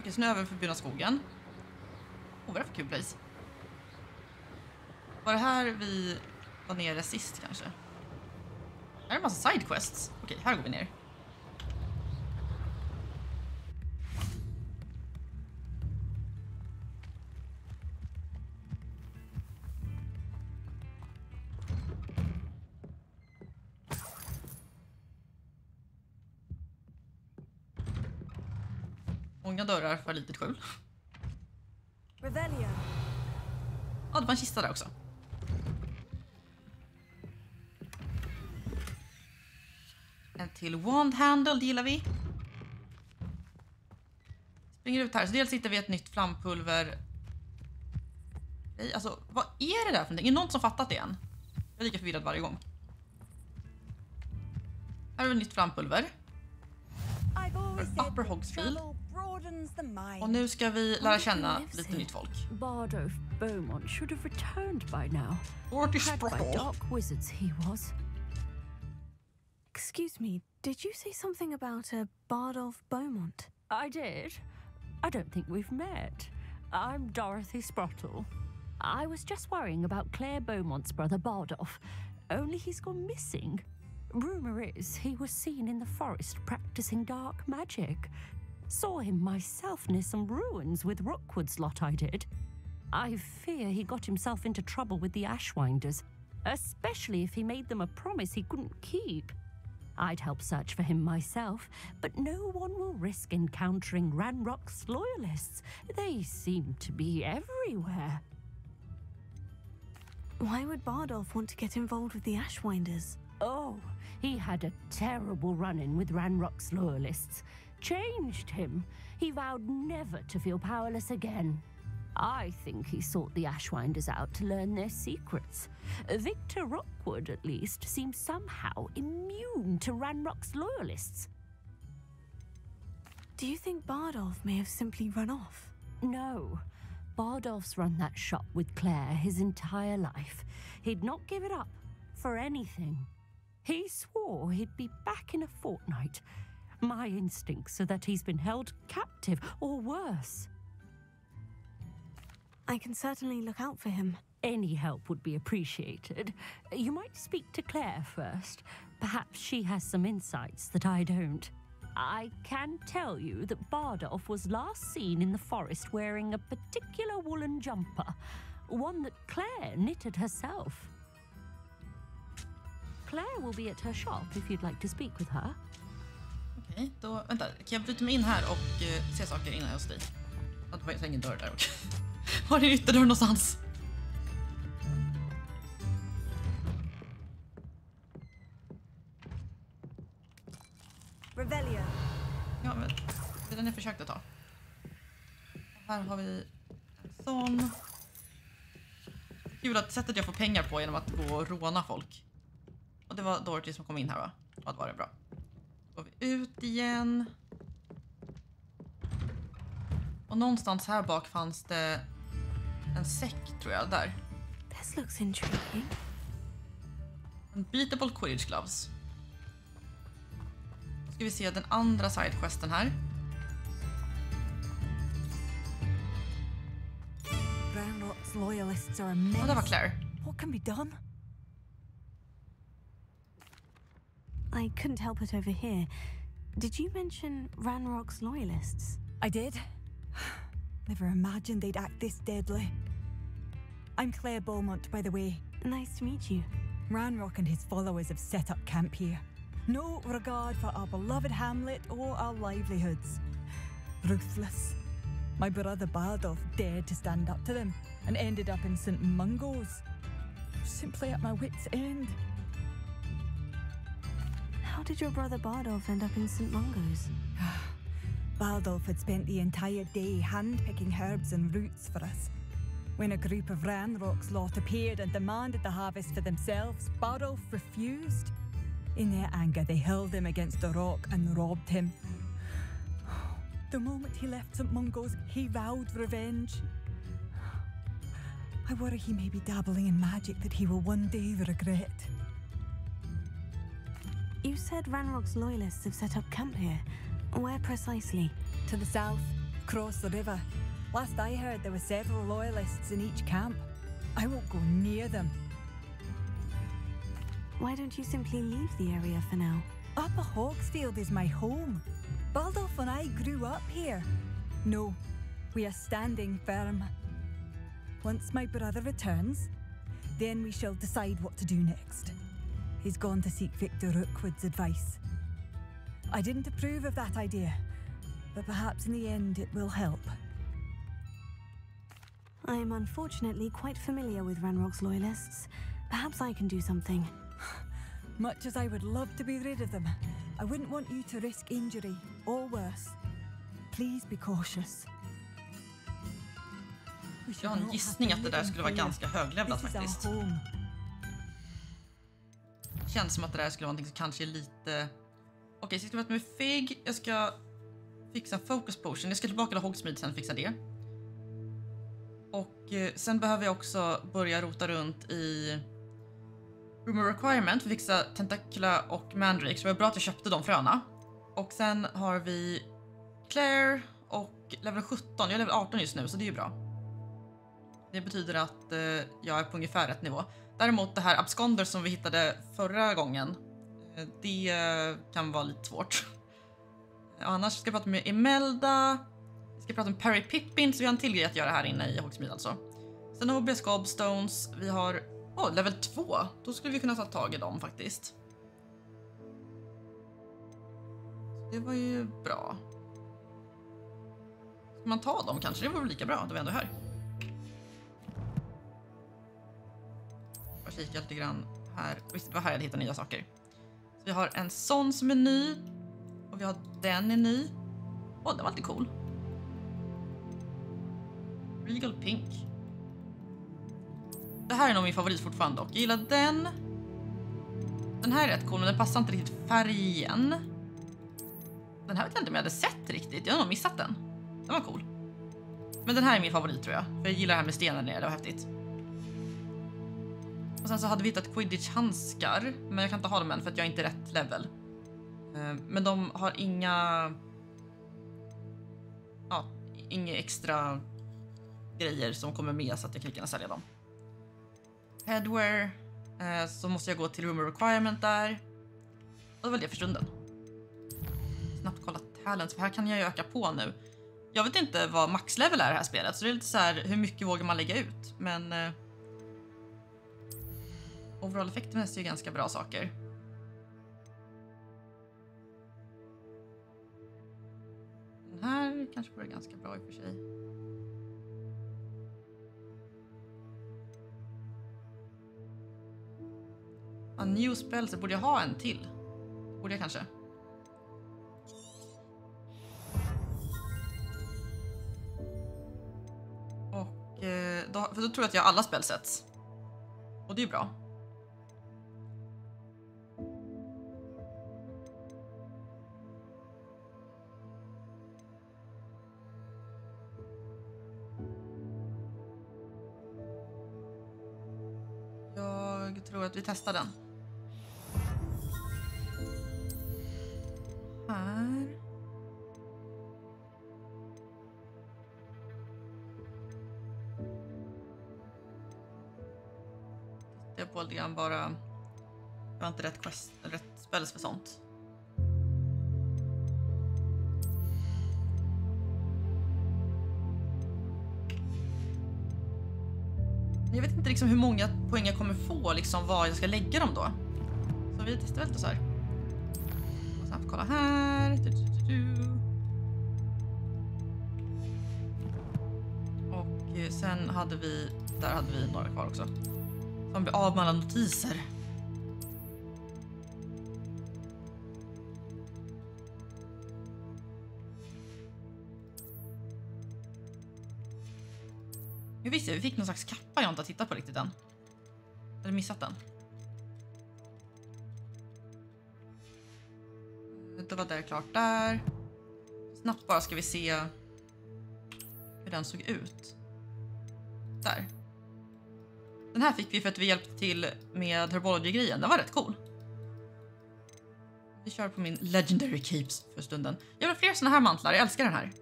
Okej, så nu är vi förbjudna skogen. Vad är det för kul place? Var det här vi var nere sist kanske? Här är en massa sidequests. Okej, här går vi ner. Många dörrar för litet skjul. Revelio. Ja, det var en kista där också. En till wand handle, det gillar vi. Springer ut här. Så dels hittar vi ett nytt flampulver. Alltså, vad är det där för någonting? Är det någon som fattat det än? Jag är lika förvirrad varje gång. Här har vi ett nytt flampulver. Upper Hogsfield. Och nu ska vi lära känna lite nytt folk. Bardolph Beaumont should have returned by now. Had by dark wizards he was. Excuse me, did you say something about a Bardolph Beaumont? I did. I don't think we've met. I'm Dorothy Sprottle. I was just worrying about Claire Beaumont's brother Bardolph, only he's gone missing. Rumour is he was seen in the forest practicing dark magic. Saw him myself near some ruins with Rookwood's lot I did. I fear he got himself into trouble with the Ashwinders, especially if he made them a promise he couldn't keep. I'd help search for him myself, but no one will risk encountering Ranrock's loyalists. They seem to be everywhere. Why would Bardolph want to get involved with the Ashwinders? Oh, he had a terrible run-in with Ranrock's loyalists. Changed him. He vowed never to feel powerless again. I think he sought the Ashwinders out to learn their secrets. Victor Rookwood, at least, seems somehow immune to Ranrock's loyalists. Do you think Bardolph may have simply run off? No. Bardolph's run that shop with Claire his entire life. He'd not give it up for anything. He swore he'd be back in a fortnight. My instincts are that he's been held captive, or worse. I can certainly look out for him. Any help would be appreciated. You might speak to Claire first. Perhaps she has some insights that I don't. I can tell you that Bardolph was last seen in the forest wearing a particular woolen jumper, one that Claire knitted herself. Claire will be at her shop if you'd like to speak with her. Okej, då vänta. Kan jag bryta mig in här och se saker innan jag hos dig? Det var ingen dörr där. Okay. Var är din ytterdörr någonstans? Revelio. Ja, men det är den jag försökte ta. Här har vi en sån. Kul att sättet jag får pengar på genom att gå och råna folk. Och det var Dorothy som kom in här, va? Ja, det var det bra. Då går vi ut igen. Och någonstans här bak fanns det en säck, tror jag, där. This looks intriguing. Unbeatable Quidditch Gloves. Då ska vi se den andra sidequesten här. Ranrock's loyalists are a menace. Ja, det var Claire. What can be done? I couldn't help it over here. Did you mention Ranrock's loyalists? I did. Never imagined they'd act this deadly. I'm Claire Beaumont, by the way. Nice to meet you. Ranrock and his followers have set up camp here. No regard for our beloved hamlet or our livelihoods. Ruthless. My brother Bardolph dared to stand up to them and ended up in St. Mungo's. Simply at my wit's end. How did your brother Bardolph end up in St. Mungo's? Bardolph had spent the entire day hand-picking herbs and roots for us. When a group of Ranrock's lot appeared and demanded the harvest for themselves, Bardolph refused. In their anger, they hurled him against a rock and robbed him. The moment he left St. Mungo's, he vowed revenge. I worry he may be dabbling in magic that he will one day regret. You said Ranrock's loyalists have set up camp here. Where precisely? To the south, across the river. Last I heard, there were several loyalists in each camp. I won't go near them. Why don't you simply leave the area for now? Upper Hogsfield is my home. Bardolph and I grew up here. No, we are standing firm. Once my brother returns, then we shall decide what to do next. He's gone to seek Victor Rookwood's advice. I didn't approve of that idea, but perhaps in the end it will help. I am unfortunately quite familiar with Ranrock's loyalists. Perhaps I can do something. Much as I would love to be rid of them, I wouldn't want you to risk injury or worse. please be cautious. Jag har en gissning att det där skulle vara ganska höglevlat faktiskt. Känns som att det där skulle vara någonting som kanske är lite... Okej, så jag ska vara med Fig. Jag ska fixa focus potion. Jag ska tillbaka till Hogsmeade sen och fixa det. Och sen behöver jag också börja rota runt i Rumor Requirement för att fixa Tentacula och Mandrake. Så det var bra att jag köpte de fröna. Och sen har vi Claire och level 17. Jag är level 18 just nu, så det är ju bra. Det betyder att jag är på ungefär rätt nivå. Däremot det här absconder som vi hittade förra gången, det kan vara lite svårt. Annars ska jag prata med Imelda. Jag ska prata med Perry Pippin, så vi har en till grej att göra här inne i Hogsmeade alltså. Sen har vi Gobstones. Vi har level 2. Då skulle vi kunna ta tag i dem faktiskt. Det var ju bra. Ska man ta dem kanske? Det vore lika bra, då är vi ändå här. Jag kikar lite grann här. Visst, det var här jag hittade nya saker. Så vi har en sån som är ny. Och vi har den är ny. Den var lite cool. Regal Pink. Det här är nog min favorit fortfarande dock. Jag gillar den. Den här är rätt cool, men den passar inte riktigt färgen. Den här vet jag inte om jag hade sett riktigt. Jag har nog missat den. Den var cool. Men den här är min favorit tror jag. För jag gillar det här med stenen nere, det var häftigt. Och sen så hade vi hittat Quidditch-handskar. Men jag kan inte ha dem än för att jag är inte rätt level. Men de har inga extra grejer som kommer med så att jag kan kunna sälja dem. Headwear. Så måste jag gå till Rumor Requirement där. Och det var det för stunden. Snabbt kolla talents, för här kan jag ju öka på nu. Jag vet inte vad maxlevel är i det här spelet, så det är lite så här, hur mycket vågar man lägga ut? Men overall-effekten är ju ganska bra saker. Den här kanske går ganska bra i och för sig. New spell, så borde jag ha en till. Borde jag kanske. Och för då tror jag att jag har alla spellsets. Och det är bra. Jag tror att vi testar den. Här. Jag på lite grann bara. Jag har inte rätt spells för sånt. Jag vet inte liksom hur många poäng jag kommer få, liksom vad jag ska lägga dem då. Så vi testar väl det så här. Och snabbt kolla här. Och sen hade vi några kvar också. Som blir av med alla notiser. Jag visste, vi fick någon slags kappa jag inte tittat på riktigt än. Eller missat den. Det var där klart där. Snabbt bara ska vi se hur den såg ut. Där. Den här fick vi för att vi hjälpte till med herbology-grejen. Den var rätt cool. Vi kör på min legendary capes för stunden. Jag vill ha fler såna här mantlar, jag älskar den här.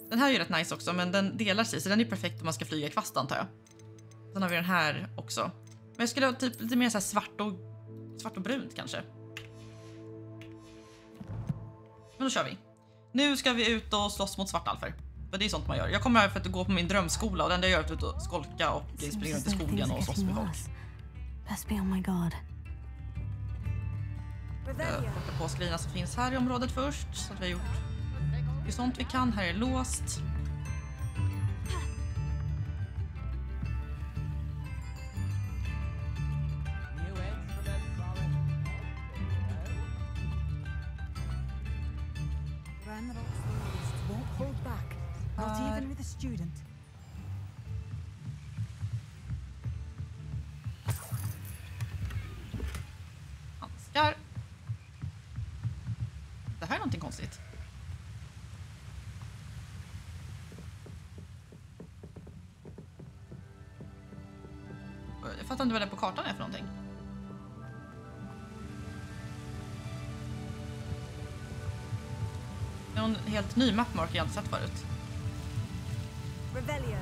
Den här är ju rätt nice också, men den delar sig, så den är perfekt om man ska flyga i kvast antar jag. Sen har vi den här också. Men jag skulle ha typ lite mer så här svart och brunt kanske. Men då kör vi. Nu ska vi ut och slåss mot svartalfer. För det är sånt man gör. Jag kommer här för att gå på min drömskola och den där jag gör är ut och skolka och springa runt i skogen och slåss med folk. Best be on my guard. Plocka på skrina som finns här i området först, så att vi har gjort det är sånt vi kan. Här är låst. Hold back. Not even with a student. Handskar. Det här är någonting konstigt. Jag fattar inte vad det på kartan är för någonting. Det är en helt ny mapmark jag inte sett förut. Rebellion.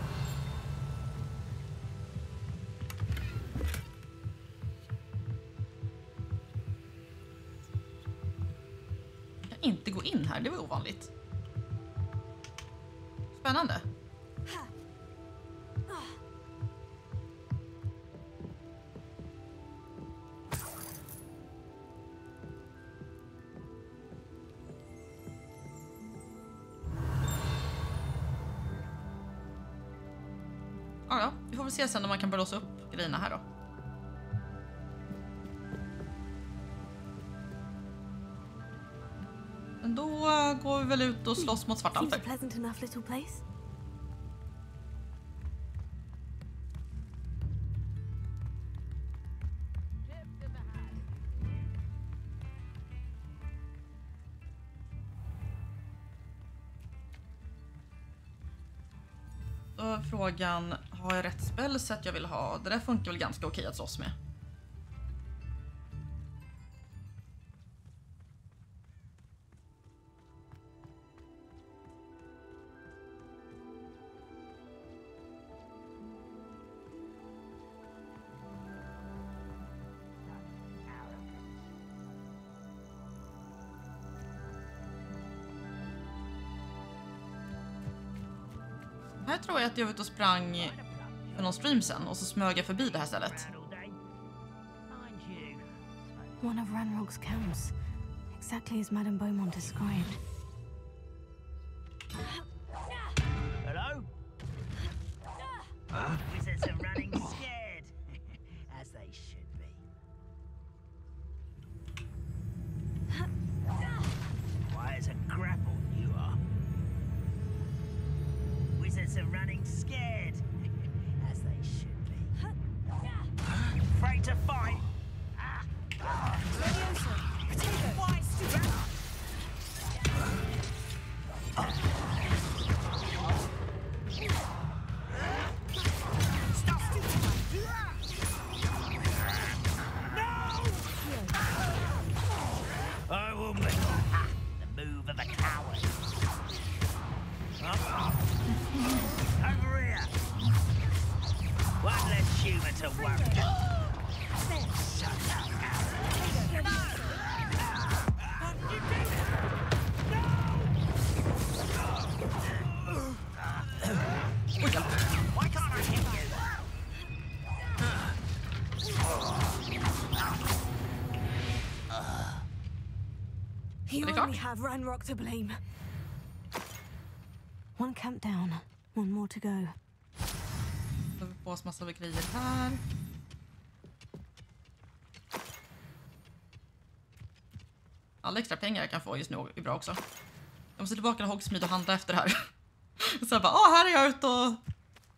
Jag kan inte gå in här, det var ovanligt. Spännande. Ja, vi får väl se sen om man kan börja låsa upp grejerna här då. Men då går vi väl ut och slåss mot svartalfer. Pleasant enough little place. Då frågan, har jag rätt spellset jag vill ha? Det där funkar väl ganska okej att slåss med. Här tror jag att jag var ute och sprang för någon stream sen och så smög jag förbi det här stället. One of Ranrock's camps, exactly as Madame Beaumont described. Hello? Wizards are running scared, as they should be. Why as a grapple you are? Wizards are running scared, as they should be. Afraid to fight. I will make the move of a coward. Over here. One less human to worry. Shut up, Why can't I hit you? You only have Ranrock to blame. One camp down, one more to go. Då har vi på oss massor av grejer här. Alla extra pengar jag kan få just nu är bra också. Jag måste tillbaka till Hogsmeade och handla efter det här. Så jag bara, här är jag ute och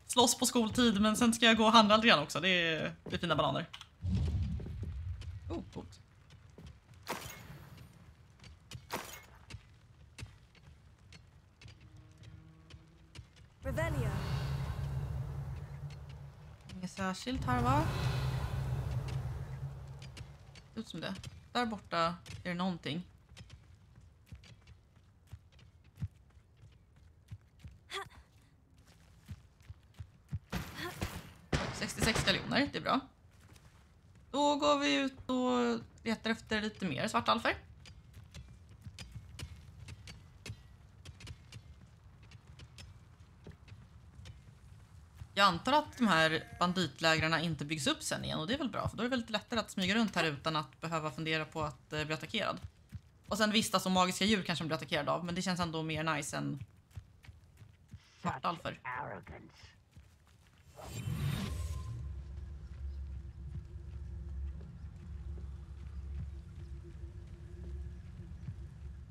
slåss på skoltid, men sen ska jag gå och handla lite grann också. Det är fina bananer. Oh, coolt. Rebellion. Inget särskilt här, va? Det ut som det. Där borta är det någonting. $66 galjoner, det är bra. Då går vi ut och letar efter lite mer svartalfer. Jag antar att de här banditlägrarna inte byggs upp sen igen, och det är väl bra, för då är det väldigt lättare att smyga runt här utan att behöva fundera på att bli attackerad. Och sen vistas som magiska djur kanske blir attackerad av, men det känns ändå mer nice än svartalfer.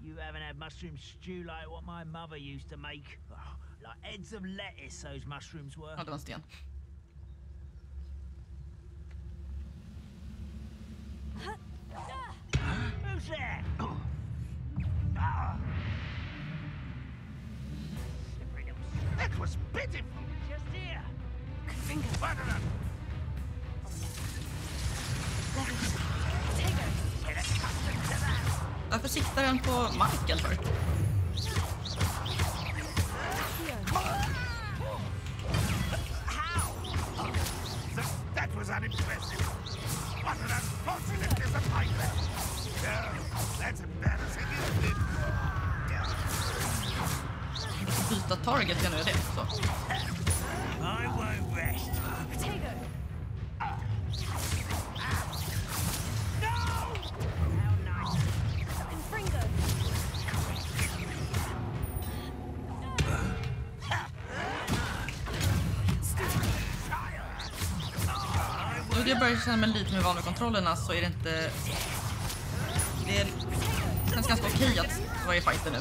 You haven't had mushroom stew like what my mother used to make. Oh, like heads of lettuce, those mushrooms were. Ja, det var en sten. Who's there? That was pitiful. Just here. Varandra. Varför siktar den på marken för? That was unimpressive. What an unfortunate disappointment. That's embarrassing, isn't it? Byta target genom det. Så. I won't rest. Potato. Nu jag börjar känna mig lite med vanliga kontrollerna så är det inte... Det känns ganska okej att vara i fighten nu.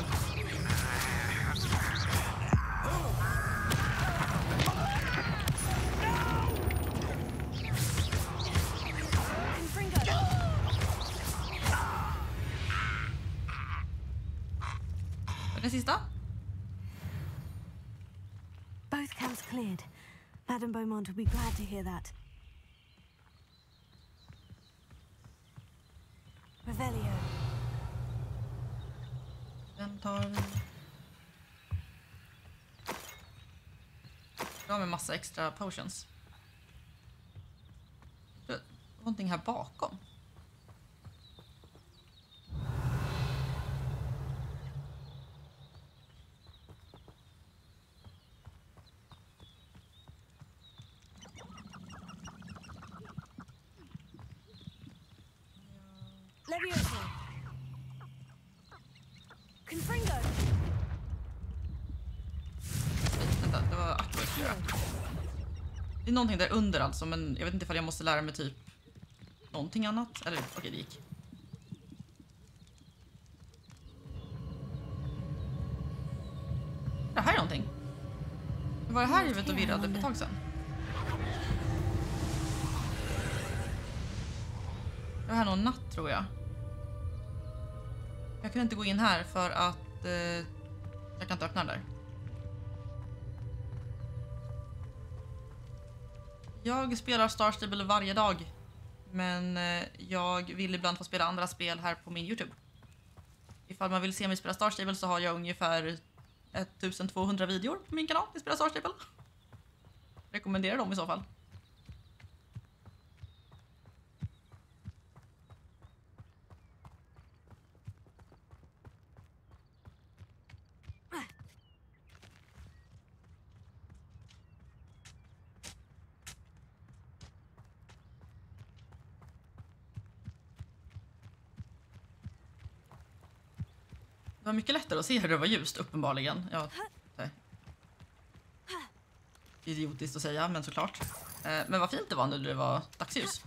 Den sista? Both camps cleared. Madame Beaumont will be glad to hear that. Revelio. Den tar... Jag har med massa extra potions. Det är någonting här bakom. Levioso. Confringo. Vänta, det var artwork tror jag. Det är någonting där under alltså, men jag vet inte ifall jag måste lära mig typ någonting annat. Eller okej, det gick. Det här är någonting. Det var det här huvudet och virrade på ett tag sedan. Det här är någon natt tror jag. Jag kan inte gå in här för att jag kan inte öppna den där. Jag spelar Star Stable varje dag. Men jag vill ibland få spela andra spel här på min YouTube. Ifall man vill se mig spela Star Stable så har jag ungefär 1200 videor på min kanal till spela Star Stable. Rekommenderar dem i så fall. Det var mycket lättare att se hur det var ljust, uppenbarligen. Ja, idiotiskt att säga, men såklart. Men vad fint det var nu när det var dagsljus.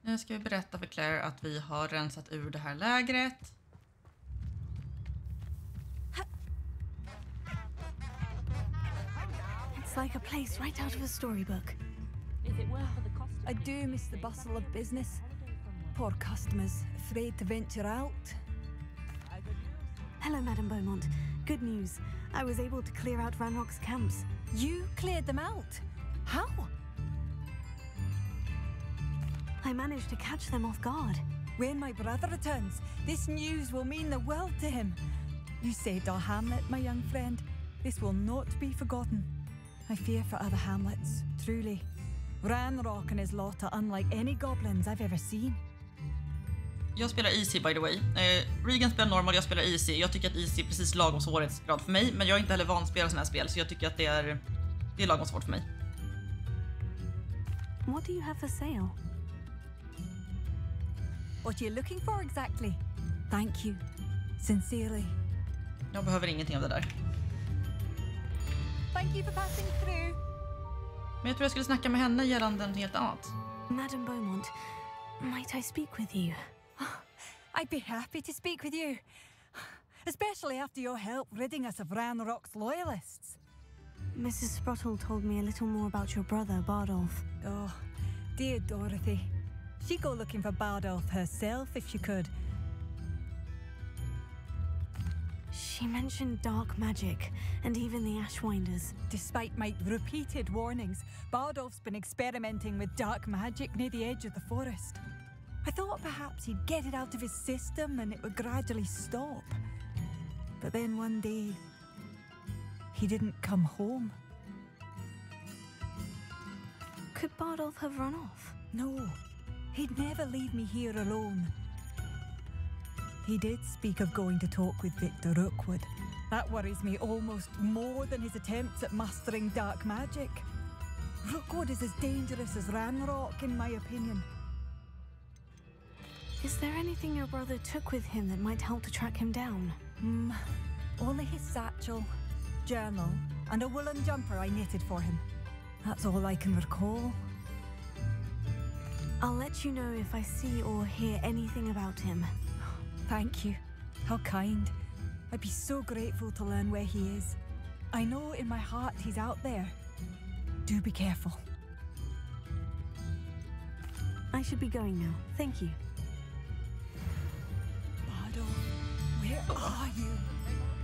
Nu ska vi berätta för Claire att vi har rensat ur det här lägret. Like a place right out of a storybook. I do miss the bustle of business. Poor customers, afraid to venture out. Hello, Madame Beaumont. Good news. I was able to clear out Ranrock's camps. You cleared them out? How? I managed to catch them off guard. When my brother returns, this news will mean the world to him. You saved our hamlet, my young friend. This will not be forgotten. I fear for other hamlets, truly. Ranrock and his lot are unlike any goblins I've ever seen. Jag spelar easy by the way. Regan spelar normal, jag spelar easy. Jag tycker att easy är precis lagom svårighetsgrad för mig. Men jag är inte heller van att spela sådana här spel, så jag tycker att det är lagom svårt för mig. What do you have for sale? What are you looking for exactly? Thank you. Sincerely. Jag behöver ingenting av det där. Thank you for passing through. Men jag tror jag skulle snacka med henne gällande något helt annat. Madam Beaumont, might I speak with you? I'd be happy to speak with you. Especially after your help ridding us of Ranrock's loyalists. Mrs. Sprottle told me a little more about your brother, Bardolph. Oh, dear Dorothy. She'd go looking for Bardolph herself if she could. She mentioned dark magic and even the Ashwinders. Despite my repeated warnings, Bardolph's been experimenting with dark magic near the edge of the forest. I thought perhaps he'd get it out of his system and it would gradually stop. But then one day, he didn't come home. Could Bardolph have run off? No, he'd never leave me here alone. He did speak of going to talk with Victor Rookwood. That worries me almost more than his attempts at mastering dark magic. Rookwood is as dangerous as Ranrock, in my opinion. Is there anything your brother took with him that might help to track him down? Only his satchel, journal, and a woolen jumper I knitted for him. That's all I can recall. I'll let you know if I see or hear anything about him. Thank you. How kind. I'd be so grateful to learn where he is. I know in my heart he's out there. Do be careful. I should be going now. Thank you. Bardolph, where are you?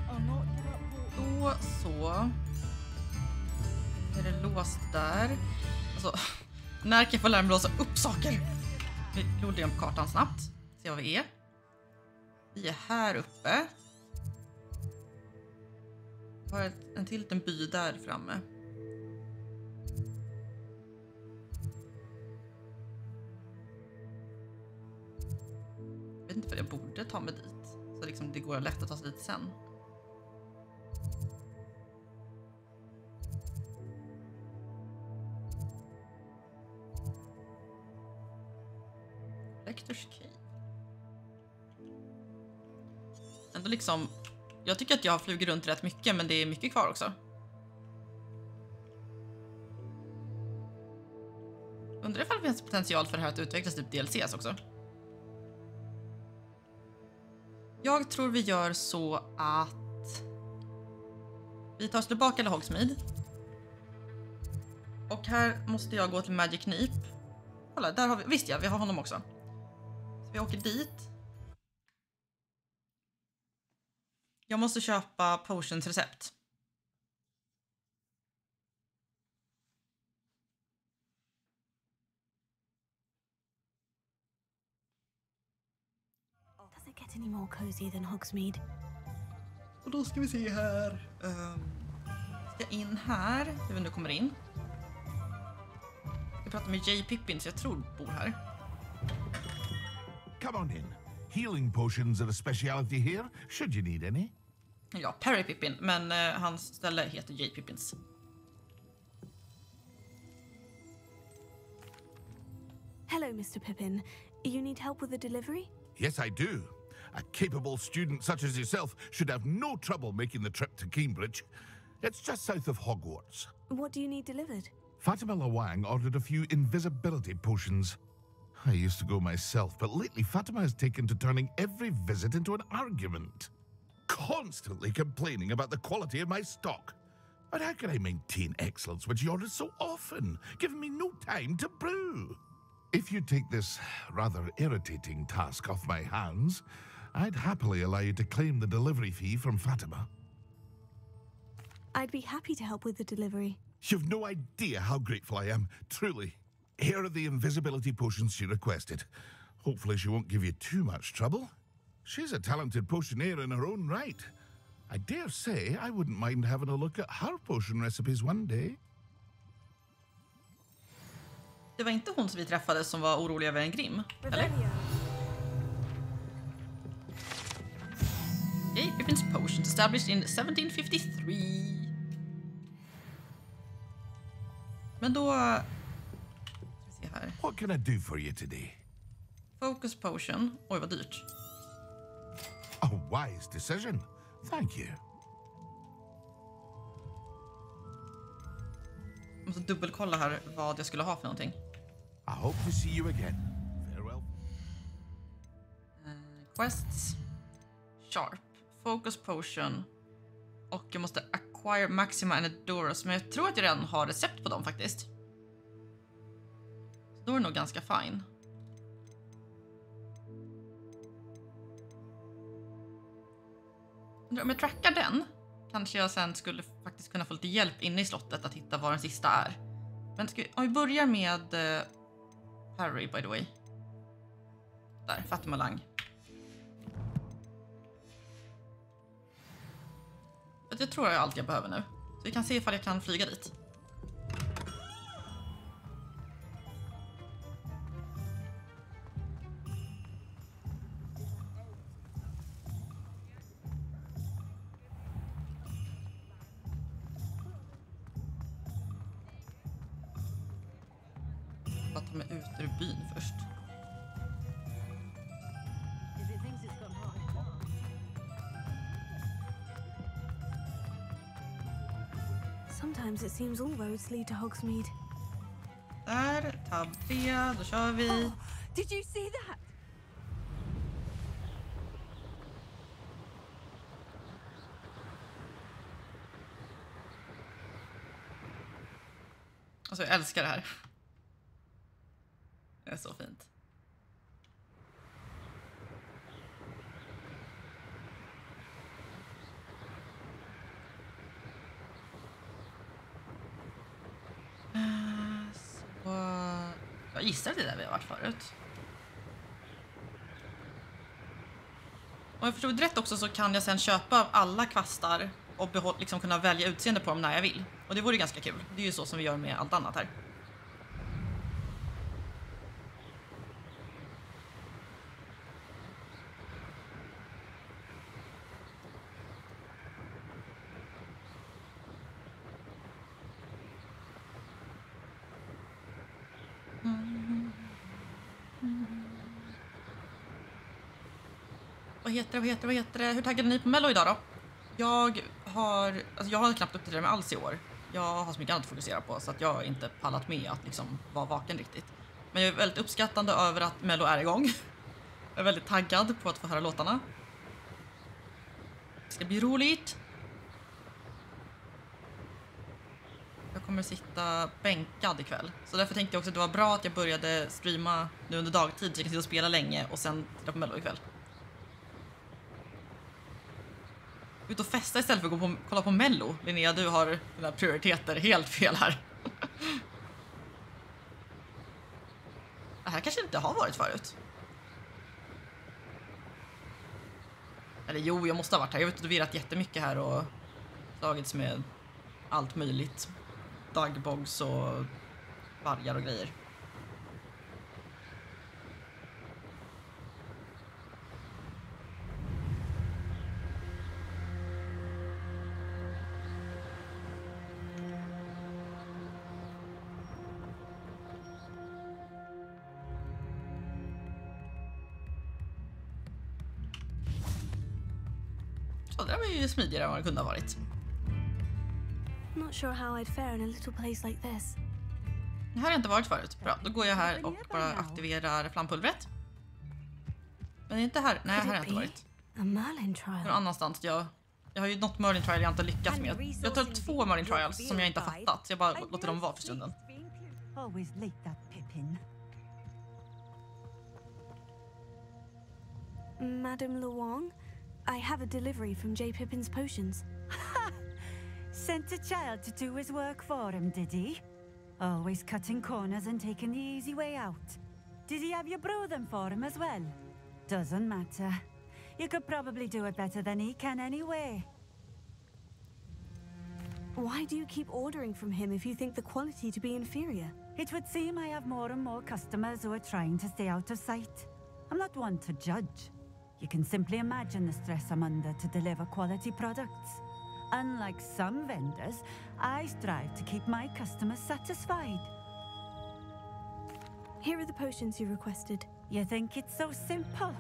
I'll not get up. Då så. Är det låst där? Alltså, när kan jag få lära mig låsa upp saker? Vi glodde igen på kartan snabbt. Se vad vi är. Vi är här uppe. Vi har en till liten by där framme. Jag vet inte vad jag borde ta mig dit. Så liksom det går lätt att ta sig dit sen. Lectors key. Ändå liksom, jag tycker att jag har flugit runt rätt mycket, men det är mycket kvar också. Undrar ifall det finns potential för det här att utvecklas typ DLCs också. Jag tror vi gör så att vi tar oss tillbaka till Hogsmeade. Och här måste jag gå till Magic Knip. Kolla, där har vi, visst ja, vi har honom också. Så vi åker dit. Jag måste köpa potions recept. Does it get any more cozy than Hogsmeade? Och då ska vi se här. Ska in här. Hur vi nu kommer in. Jag pratar med J. Pippin, så jag tror bor här. Come on in. Healing potions are a speciality here, should you need any. Ja, Perry Pippin, men hans ställe heter J. Pippins. Hello, Mr. Pippin. You need help with the delivery? Yes, I do. A capable student such as yourself should have no trouble making the trip to Cambridge. It's just south of Hogwarts. What do you need delivered? Fatima Lawang ordered a few invisibility potions. I used to go myself, but lately Fatima has taken to turning every visit into an argument. Constantly complaining about the quality of my stock. But how can I maintain excellence when she orders so often, giving me no time to brew? If you take this rather irritating task off my hands, I'd happily allow you to claim the delivery fee from Fatima. I'd be happy to help with the delivery. You've no idea how grateful I am, truly. Here are the invisibility potions she requested. Hopefully she won't give you too much trouble. She's a talented potioneer in her own right. I dare say I wouldn't mind having a look at her potion recipes one day. Det var inte hon som vi träffade som var orolig över en grim, eller? J. Pippin's potions established in 1753. Men då... ska vi se här. What can I do for you today? Focus potion. Oj, vad dyrt. A wise decision. Thank you. måste dubbelkolla här vad jag skulle ha för någonting. I hope to see you again. Farewell. Quests. Sharp. Focus potion. Och jag måste acquire Maxima and Adoros. Men jag tror att jag redan har recept på dem faktiskt. Så då är det nog ganska fine. Om jag trackar den kanske jag sen skulle faktiskt kunna få lite hjälp inne i slottet att hitta var den sista är. Men om vi börjar med Harry, by the way. Där, Fatima Lang. Jag tror jag har allt jag behöver nu. Så vi kan se ifall jag kan flyga dit. Jag tar mig ut ur byn först. Sometimes it seems all roads lead to Hogsmeade. Där, tab 3, då kör vi. Oh, did you see that? Alltså jag älskar det här. Det är så fint. Jag gissar att det där vi har varit förut. Om jag förstod rätt också så kan jag sen köpa alla kvastar och liksom kunna välja utseende på dem när jag vill. Och det vore ganska kul. Det är ju så som vi gör med allt annat här. Vad heter det? Hur taggade ni på Mello idag då? Jag har knappt uppdaterat mig alls i år. Jag har så mycket annat att fokusera på så att jag har inte pallat med att liksom vara vaken riktigt. Men jag är väldigt uppskattande över att Mello är igång. Jag är väldigt taggad på att få höra låtarna. Det ska bli roligt. Jag kommer sitta bänkad ikväll. Så därför tänkte jag också att det var bra att jag började streama nu under dagtid så jag kan sitta och spela länge och sen titta på Mello ikväll. Ut och festa istället för att gå kolla på Mello. Linnea, du har dina prioriteter helt fel här. Det här kanske inte har varit förut. Eller jo, jag måste ha varit här. Jag vet att du virrat jättemycket här och slagits med allt möjligt. Dagbogs och vargar och grejer. Så det var ju smidigare än vad det kunde ha varit. Not sure how I'd fare in a little place like this. Det här har jag inte varit förut. Bra, då går jag här och bara aktiverar flampulvret. Men det är inte här. Nej, här har jag inte varit. A Merlin trial. Någon annanstans. Jag har ju något Merlin trial jag inte lyckats med. Jag tar 2 Merlin trials som jag inte har fattat. Så jag bara låter dem vara för stunden. Always like that, Pippin. Madame Luong, I have a delivery from J. Pippin's Potions. Sent a child to do his work for him, did he? Always cutting corners and taking the easy way out. Did he have you brew them for him as well? Doesn't matter. You could probably do it better than he can anyway. Why do you keep ordering from him if you think the quality to be inferior? It would seem I have more and more customers who are trying to stay out of sight. I'm not one to judge. You can simply imagine the stress I'm under to deliver quality products. Unlike some vendors, I strive to keep my customers satisfied. Here are the potions you requested. You think it's so simple?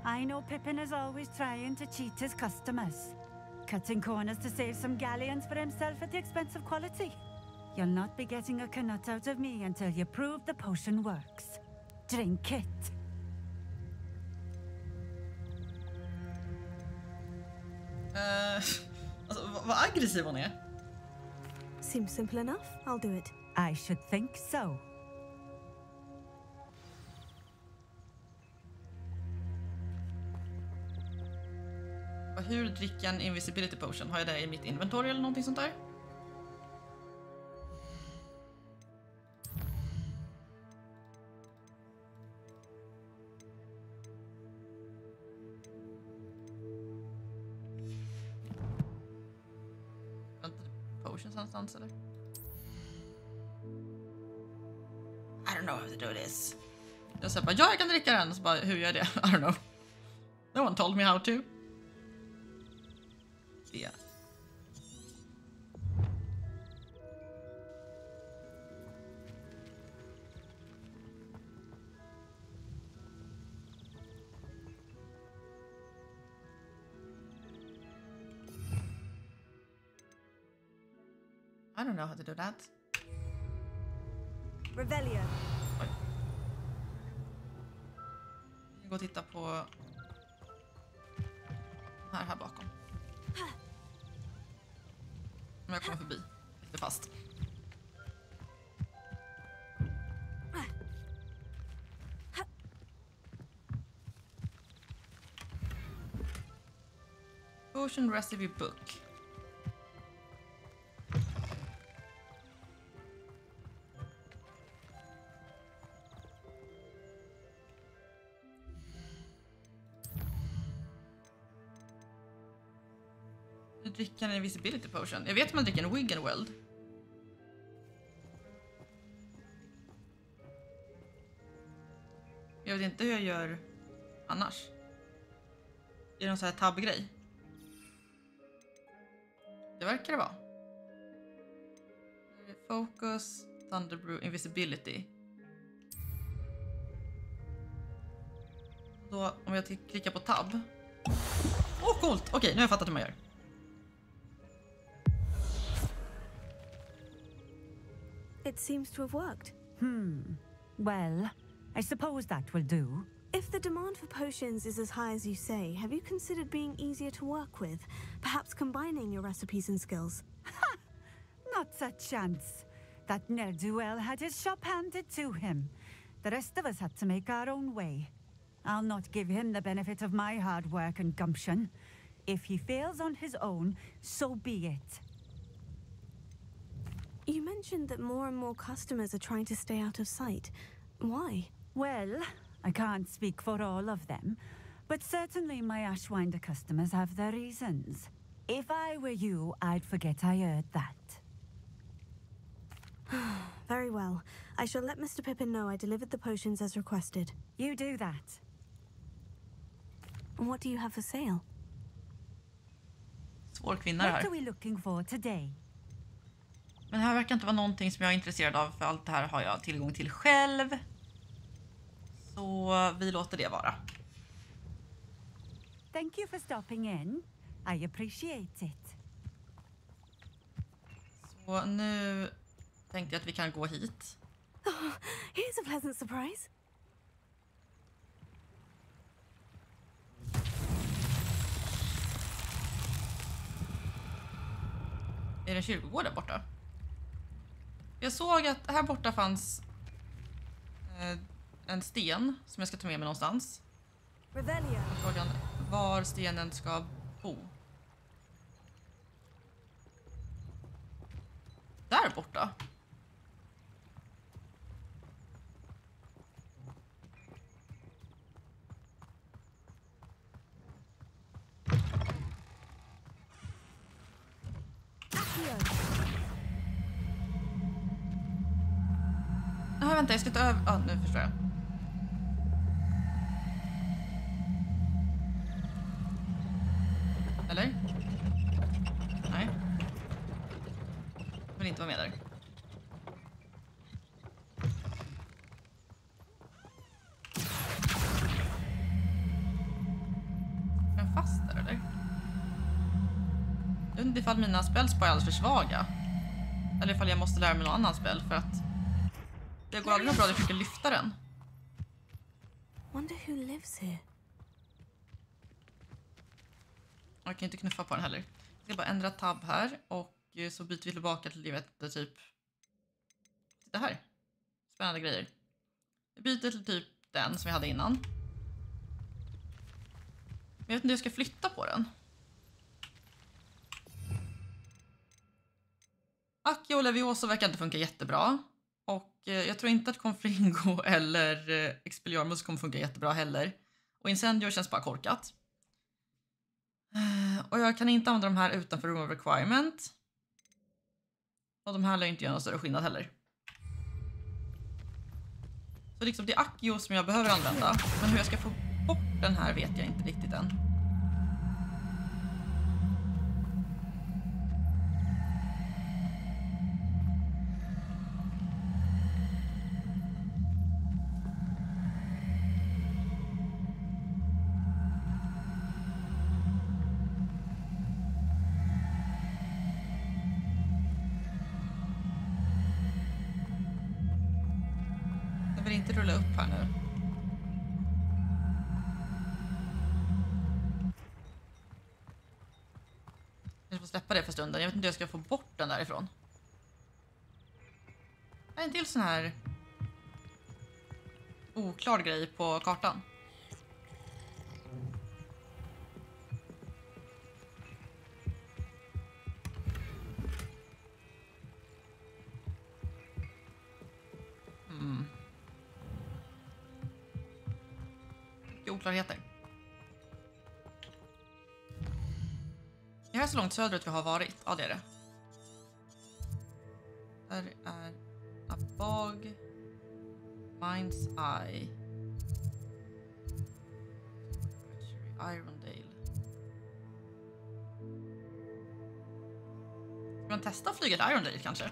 I know Pippin is always trying to cheat his customers. Cutting corners to save some galleons for himself at the expense of quality. You'll not be getting a canut out of me until you prove the potion works. Drink it. Alltså, vad aggressiv hon är. Seems simple enough. I'll do it. I should think so. Och hur dricker en invisibility potion? Har jag det i mitt inventory eller någonting sånt där? Potions någonstans eller? I don't know how to do this. Jag säger bara, ja, jag kan dricka den. Och så bara, hur gör jag det? I don't know. No one told me how to. Yeah. I don't know how to do that. Revelio. Oj. Vi går och titta på här bakom. Om jag kommer förbi. Lite fast. Potion recipe book. Dricka en invisibility potion. Jag vet att man dricker en wig and weld. Jag vet inte hur jag gör annars. Är det någon sån här tab-grej? Det verkar det vara. Focus, Thunderbrew, invisibility. Då om jag klickar på tab. Åh, coolt! Okej, nu har jag fattat hur man gör. It seems to have worked. Well, I suppose that will do. If the demand for potions is as high as you say, have you considered being easier to work with? Perhaps combining your recipes and skills? Ha! Not a chance. That ne'er-do-well had his shop handed to him. The rest of us had to make our own way. I'll not give him the benefit of my hard work and gumption. If he fails on his own, so be it. You mentioned that more and more customers are trying to stay out of sight. Why? Well, I can't speak for all of them, but certainly my Ashwinder customers have their reasons. If I were you, I'd forget I heard that. Very well. I shall let Mr. Pippin know I delivered the potions as requested. You do that. And what do you have for sale? Svår kvinna What här. are we looking for today? Men det här verkar inte vara någonting som jag är intresserad av, för allt det här har jag tillgång till själv. Så vi låter det vara. Thank you for stopping in. I appreciate it. Så nu tänkte jag att vi kan gå hit. Oh, here's a pleasant surprise. Är det en kyrkogård där borta? Jag såg att här borta fanns en sten som jag ska ta med mig någonstans. Frågan var stenen ska bo. Där borta. Ja, vänta, jag ska ta över. Ja, nu förstår jag. Eller? Nej. Jag vill inte vara med där. Är den fast där, eller? Jag vet inte ifall mina spells bara är alldeles för svaga. Eller ifall jag måste lära mig någon annan spel för att det går aldrig bra att jag försöker lyfta den. Wonder who lives here. Jag kan inte knuffa på den heller. Jag ska bara ändra tab här och så byter vi tillbaka till livet typ det här. Spännande grejer. Vi byter till typ den som vi hade innan. Men jag vet inte hur jag ska flytta på den. Accio och Levioso verkar inte funka jättebra. Och jag tror inte att Confringo eller Expelliarmus kommer funka jättebra heller. Och Incendio känns bara korkat. Och jag kan inte använda de här utanför Room of Requirement. Och de här lär inte göra någon större skillnad heller. Så liksom det är Accio som jag behöver använda. Men hur jag ska få bort den här vet jag inte riktigt än. Jag vill inte rulla upp här nu. Jag får släppa det för stunden. Jag vet inte hur jag ska få bort den därifrån. Det är en till sån här oklar grej på kartan. Oklarheter. Är det så långt söderut vi har varit? Ja, det är det. Där är a bog, mind's eye, Irondale. Ska man testa att flyga till Irondale kanske?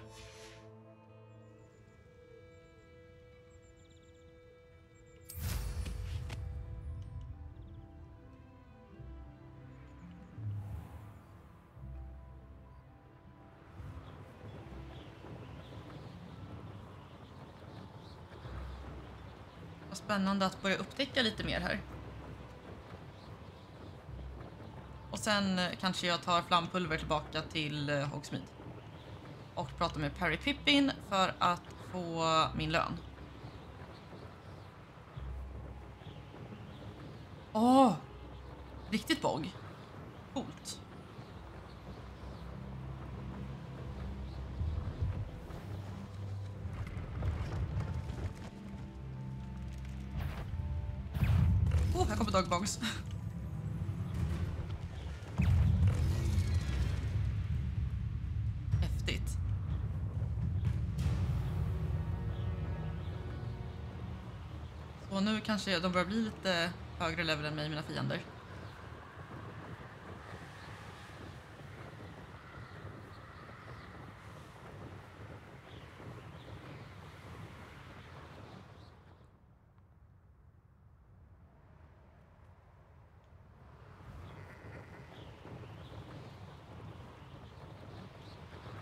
Spännande att börja upptäcka lite mer här. Och sen kanske jag tar flampulver tillbaka till Hogsmeade. Och pratar med Perry Pippin för att få min lön. Åh! Riktigt bog. Coolt. Här kommer dogbogs. Häftigt. Så nu kanske de börjar bli lite högre level än mig, mina fiender.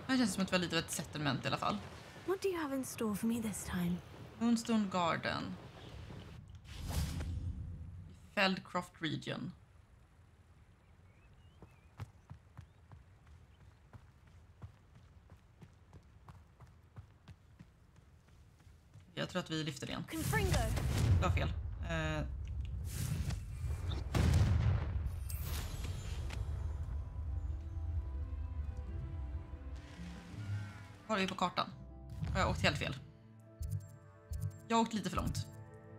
Det känns som att vi har lite av ett settlement i alla fall. What do you have in store for me this time? Moonstone Garden. Feldcroft Region. Jag tror att vi lyfter det igen. Det var fel. Var är vi på kartan? Har jag åkt helt fel? Jag har åkt lite för långt.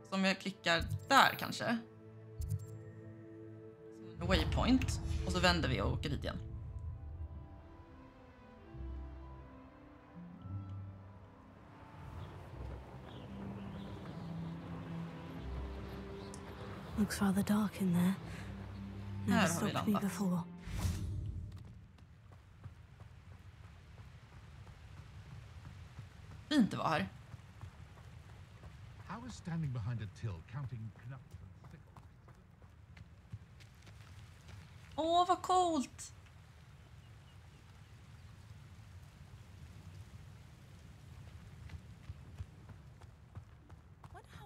Så om jag klickar där kanske. Waypoint. Och så vänder vi och åker dit igen. Looks rather dark in there. Never stopped me before. Fint det var här. How is standing behind a till counting knuckles and sickles? Åh, vad coolt!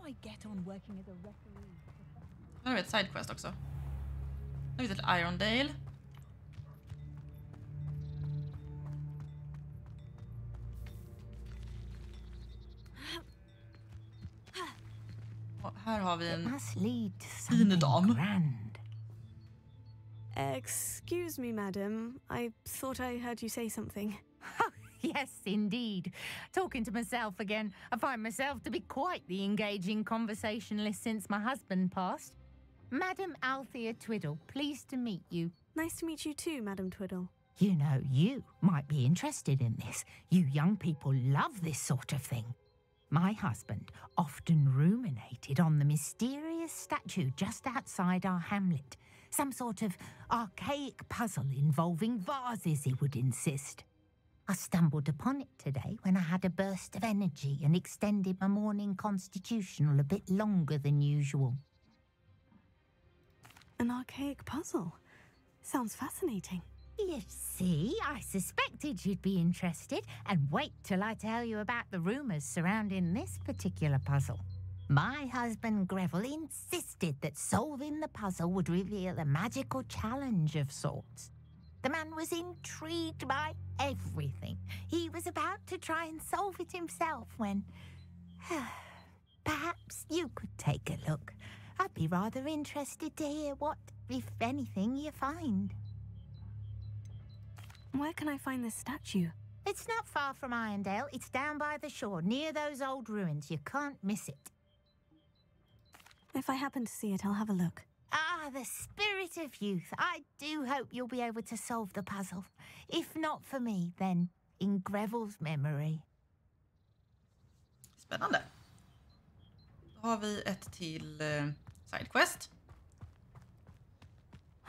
I get on working as a referee? Här har vi ett sidequest också. Nu är vi till Irondale. Och här har vi en fin dam. Excuse me, madam. I thought I heard you say something. Yes, indeed. Talking to myself again. I find myself to be quite the engaging conversationalist since my husband passed. Madam Althea Twiddle, pleased to meet you. Nice to meet you too, Madam Twiddle. You know, you might be interested in this. You young people love this sort of thing. My husband often ruminated on the mysterious statue just outside our hamlet. Some sort of archaic puzzle involving vases, he would insist. I stumbled upon it today when I had a burst of energy and extended my morning constitutional a bit longer than usual. An archaic puzzle. Sounds fascinating. You see, I suspected you'd be interested, and wait till I tell you about the rumours surrounding this particular puzzle. My husband Greville insisted that solving the puzzle would reveal a magical challenge of sorts. The man was intrigued by everything. He was about to try and solve it himself when... Perhaps you could take a look. I'd be rather interested to hear what, if anything, you find. Where can I find this statue? It's not far from Irondale. It's down by the shore, near those old ruins. You can't miss it. If I happen to see it, I'll have a look. Ah, the spirit of youth. I do hope you'll be able to solve the puzzle. If not for me, then in Greville's memory. Spännande. Då har vi ett till sidequest.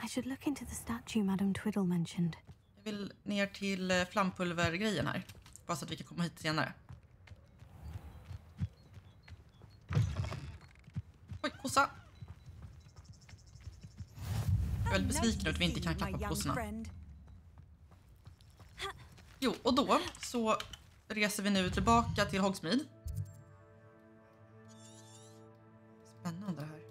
I should look into the statue Madam Twiddle mentioned. Jag vill ner till flampulvergrejen här. Bara så att vi kan komma hit senare. Oj, kossa. Jag är väldigt besviken att vi inte kan klappa på kossorna. Jo, och då så reser vi nu tillbaka till Hogsmeade. Spännande det här.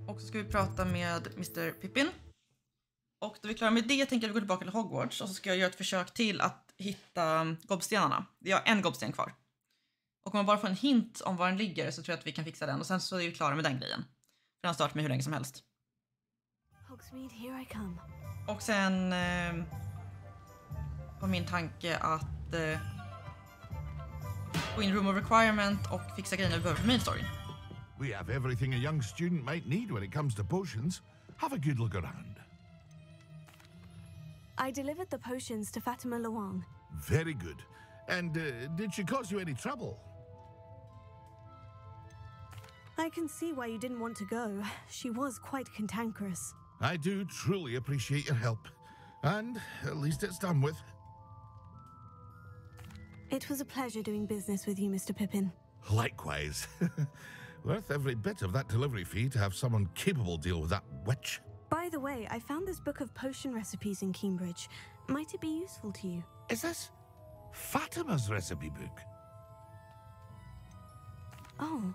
Och så ska vi prata med Mr. Pippin. Och då vi är klara med det tänker jag gå tillbaka till Hogwarts. Och så ska jag göra ett försök till att hitta gobbstenarna. Vi har en gobbsten kvar. Och om man bara får en hint om var den ligger så tror jag att vi kan fixa den. Och sen så är vi klara med den grejen. För den har stört mig hur länge som helst. Hogsmeade, here I come. Och sen var min tanke att gå in room of requirement och fixa grejerna vi behöver för main storyn. We have everything a young student might need when it comes to potions. Have a good look around. I delivered the potions to Fatima Luang. Very good. And did she cause you any trouble? I can see why you didn't want to go. She was quite cantankerous. I do truly appreciate your help. And at least it's done with. It was a pleasure doing business with you, Mr. Pippin. Likewise. Worth every bit of that delivery fee to have someone capable deal with that witch. By the way, I found this book of potion recipes in Cambridge. Might it be useful to you? Is this Fatima's recipe book? Oh,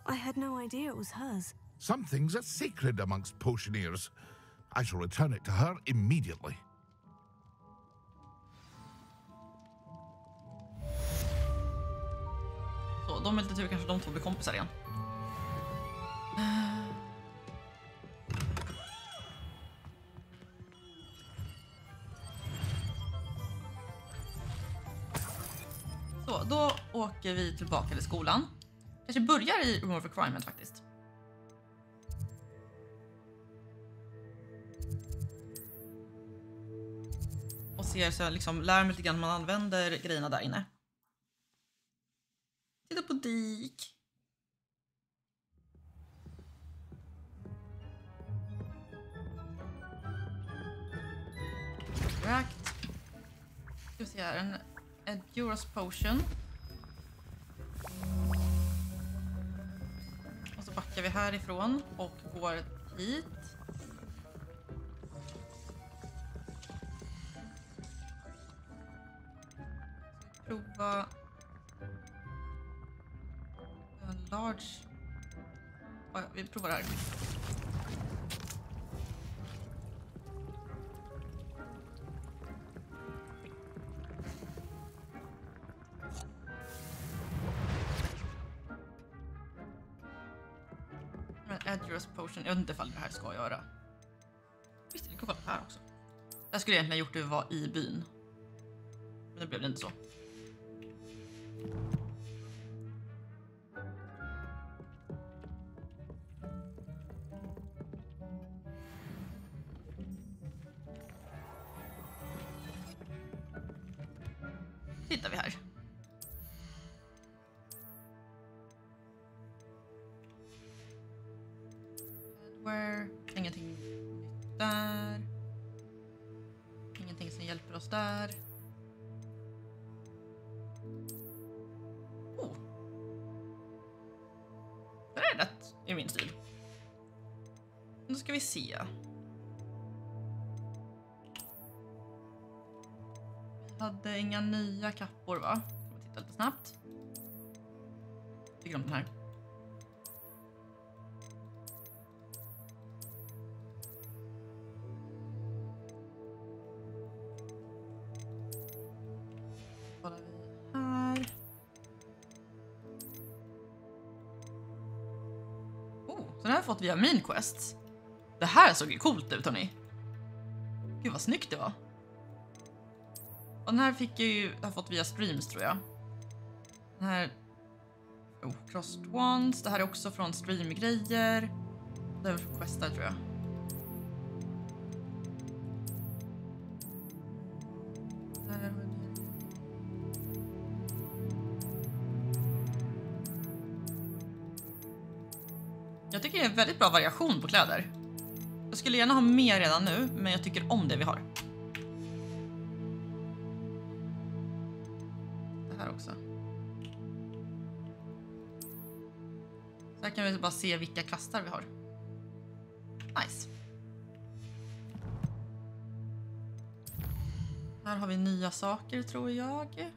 I had no idea it was hers. Some things are sacred amongst potioneers. I shall return it to her immediately. Så, de är lite tur kanske de två blir kompisar igen. Så, då åker vi tillbaka till skolan. Kanske börjar i room of requirement faktiskt. Och ser så liksom, lär mig lite grann hur man använder grejerna där inne. Titta på dik. Correct. Ska vi se här, en Euros potion. Och så backar vi härifrån och går hit. Prova Large. Ja, vi provar det här. Address potion. Jag vet inte ifall det här ska göra. Visst, vi kan kolla här också. Jag skulle egentligen ha gjort det var i byn. Men det blev det inte så. Tittar vi här. Where? Ingenting nytt där. Ingenting som hjälper oss där. Oh. Det är rätt i min stil. Nu ska vi se. Vi hade inga nya kappor, va? Jag titta lite snabbt. Tycker om den här. Kollar vi här. Oh, så den här har fått via main quests. Det här såg ju coolt ut, hörni. Gud vad snyggt det var. Och den här fick jag ju har fått via streams, tror jag. Den här Crossed Wands. Det här är också från streamgrejer. Det är questar, tror jag. Jag tycker det är en väldigt bra variation på kläder. Jag skulle gärna ha mer redan nu, men jag tycker om det vi har. Det här också. Så här kan vi bara se vilka klasser vi har. Nice. Här har vi nya saker, tror jag.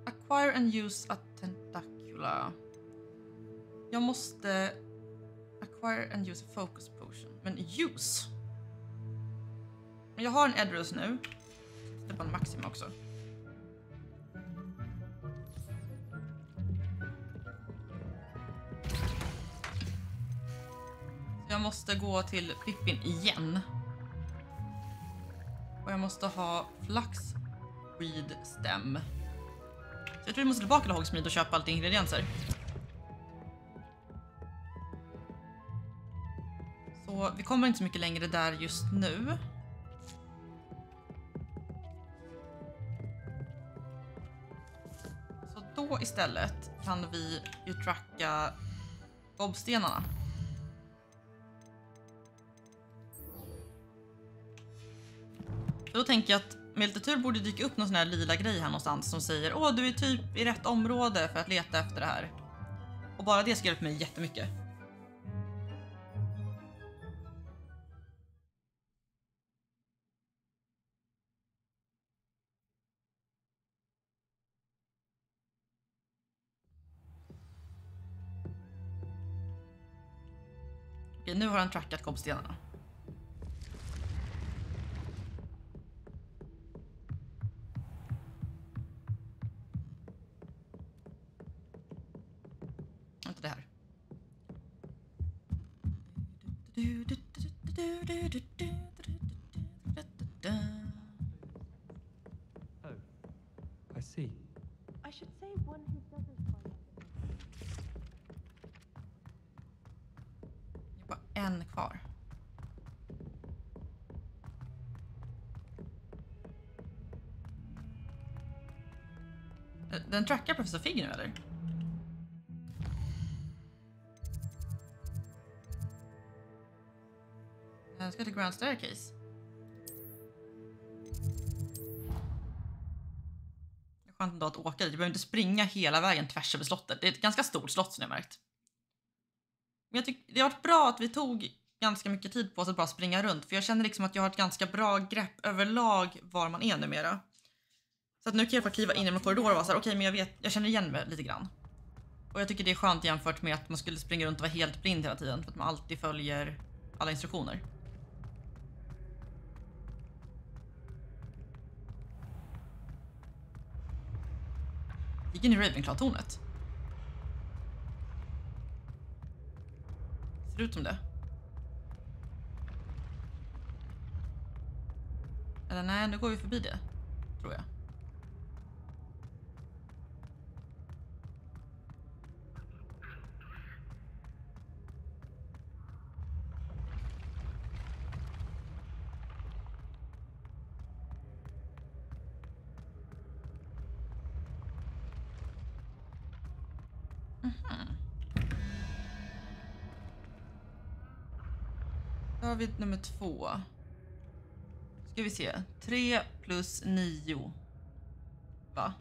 Acquire and use a tentacula. Jag måste acquire and use a focus potion. Men use. Jag har en address nu. Det är bara en maxima också. Så jag måste gå till Pippin igen. Och jag måste ha flaxweed stem. Så jag tror vi måste tillbaka till Hogsmeade och köpa allt ingredienser. Så vi kommer inte så mycket längre där just nu. Så då istället kan vi ju tracka bobbstenarna. Så då tänker jag att med lite tur borde dyka upp någon sån här lila grej här någonstans som säger åh, du är typ i rätt område för att leta efter det här. Och bara det ska hjälpa mig jättemycket. Okej, nu har han trackat kobbstenarna. Inte det här. Oh, I see. I should say one who doesn't find Det är bara en kvar. Den trackar professor Figg nu, eller? Den ska till Grand Staircase. Det är skönt ändå att åka dit. Du behöver inte springa hela vägen tvärs över slottet. Det är ett ganska stort slott som jag märkt. Men jag tycker det har varit bra att vi tog ganska mycket tid på oss att bara springa runt. För jag känner liksom att jag har ett ganska bra grepp överlag var man är numera. Så att nu kan jag få kliva in i en korridor och vara så här, okej, men jag känner igen mig lite grann. Och jag tycker det är skönt jämfört med att man skulle springa runt och vara helt blind hela tiden. För att man alltid följer alla instruktioner. Gick in i Ravenclaw-tornet. Ser ut som det. Eller nej, nu går vi förbi det. Tror jag. Då har vi nummer 2. Ska vi se. 3 plus 9. Va?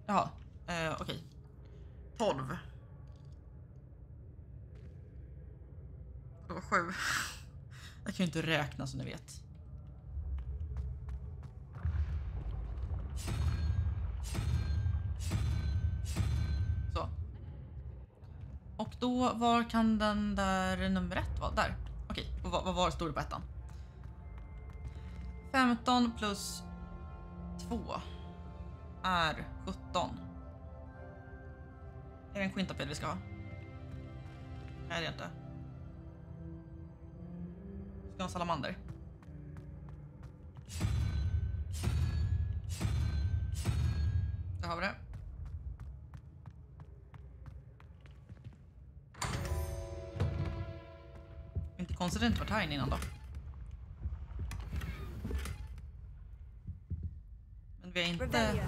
Jaha. Okej. 12. Det var 7. Jag kan ju inte räkna som ni vet. Så. Och då, var kan den där nummer 1 vara? Där. Okej, och vad var det stod det på ettan? 15 plus 2 är 17. Är det en quintuped vi ska ha? Nej, det är inte. Ska ha en salamander. Där har vi det. Inte konstigt att det inte varit här inne innan då. Men vi är inte...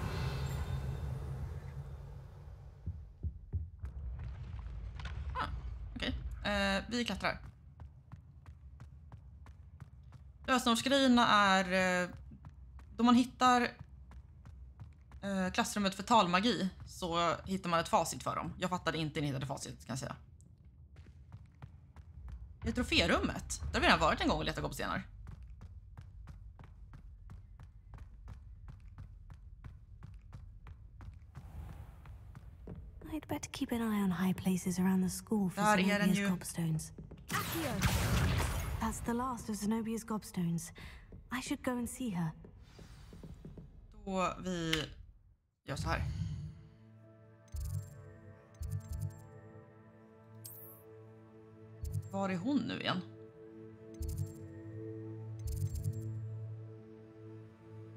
Okej. Vi klättrar. Lösenordsgrejerna är... Då man hittar klassrummet för talmagi så hittar man ett facit för dem. Jag fattade inte när jag hittade facit, kan jag säga. Det är troférummet. Där har vi redan varit en gång och letat gobbstenar. I'd better keep an eye on high places around the school for Zenobia's gobstones. That's the last of Zenobia's gobstones. I should go and see her. Då vi gör så här. Var är hon nu igen?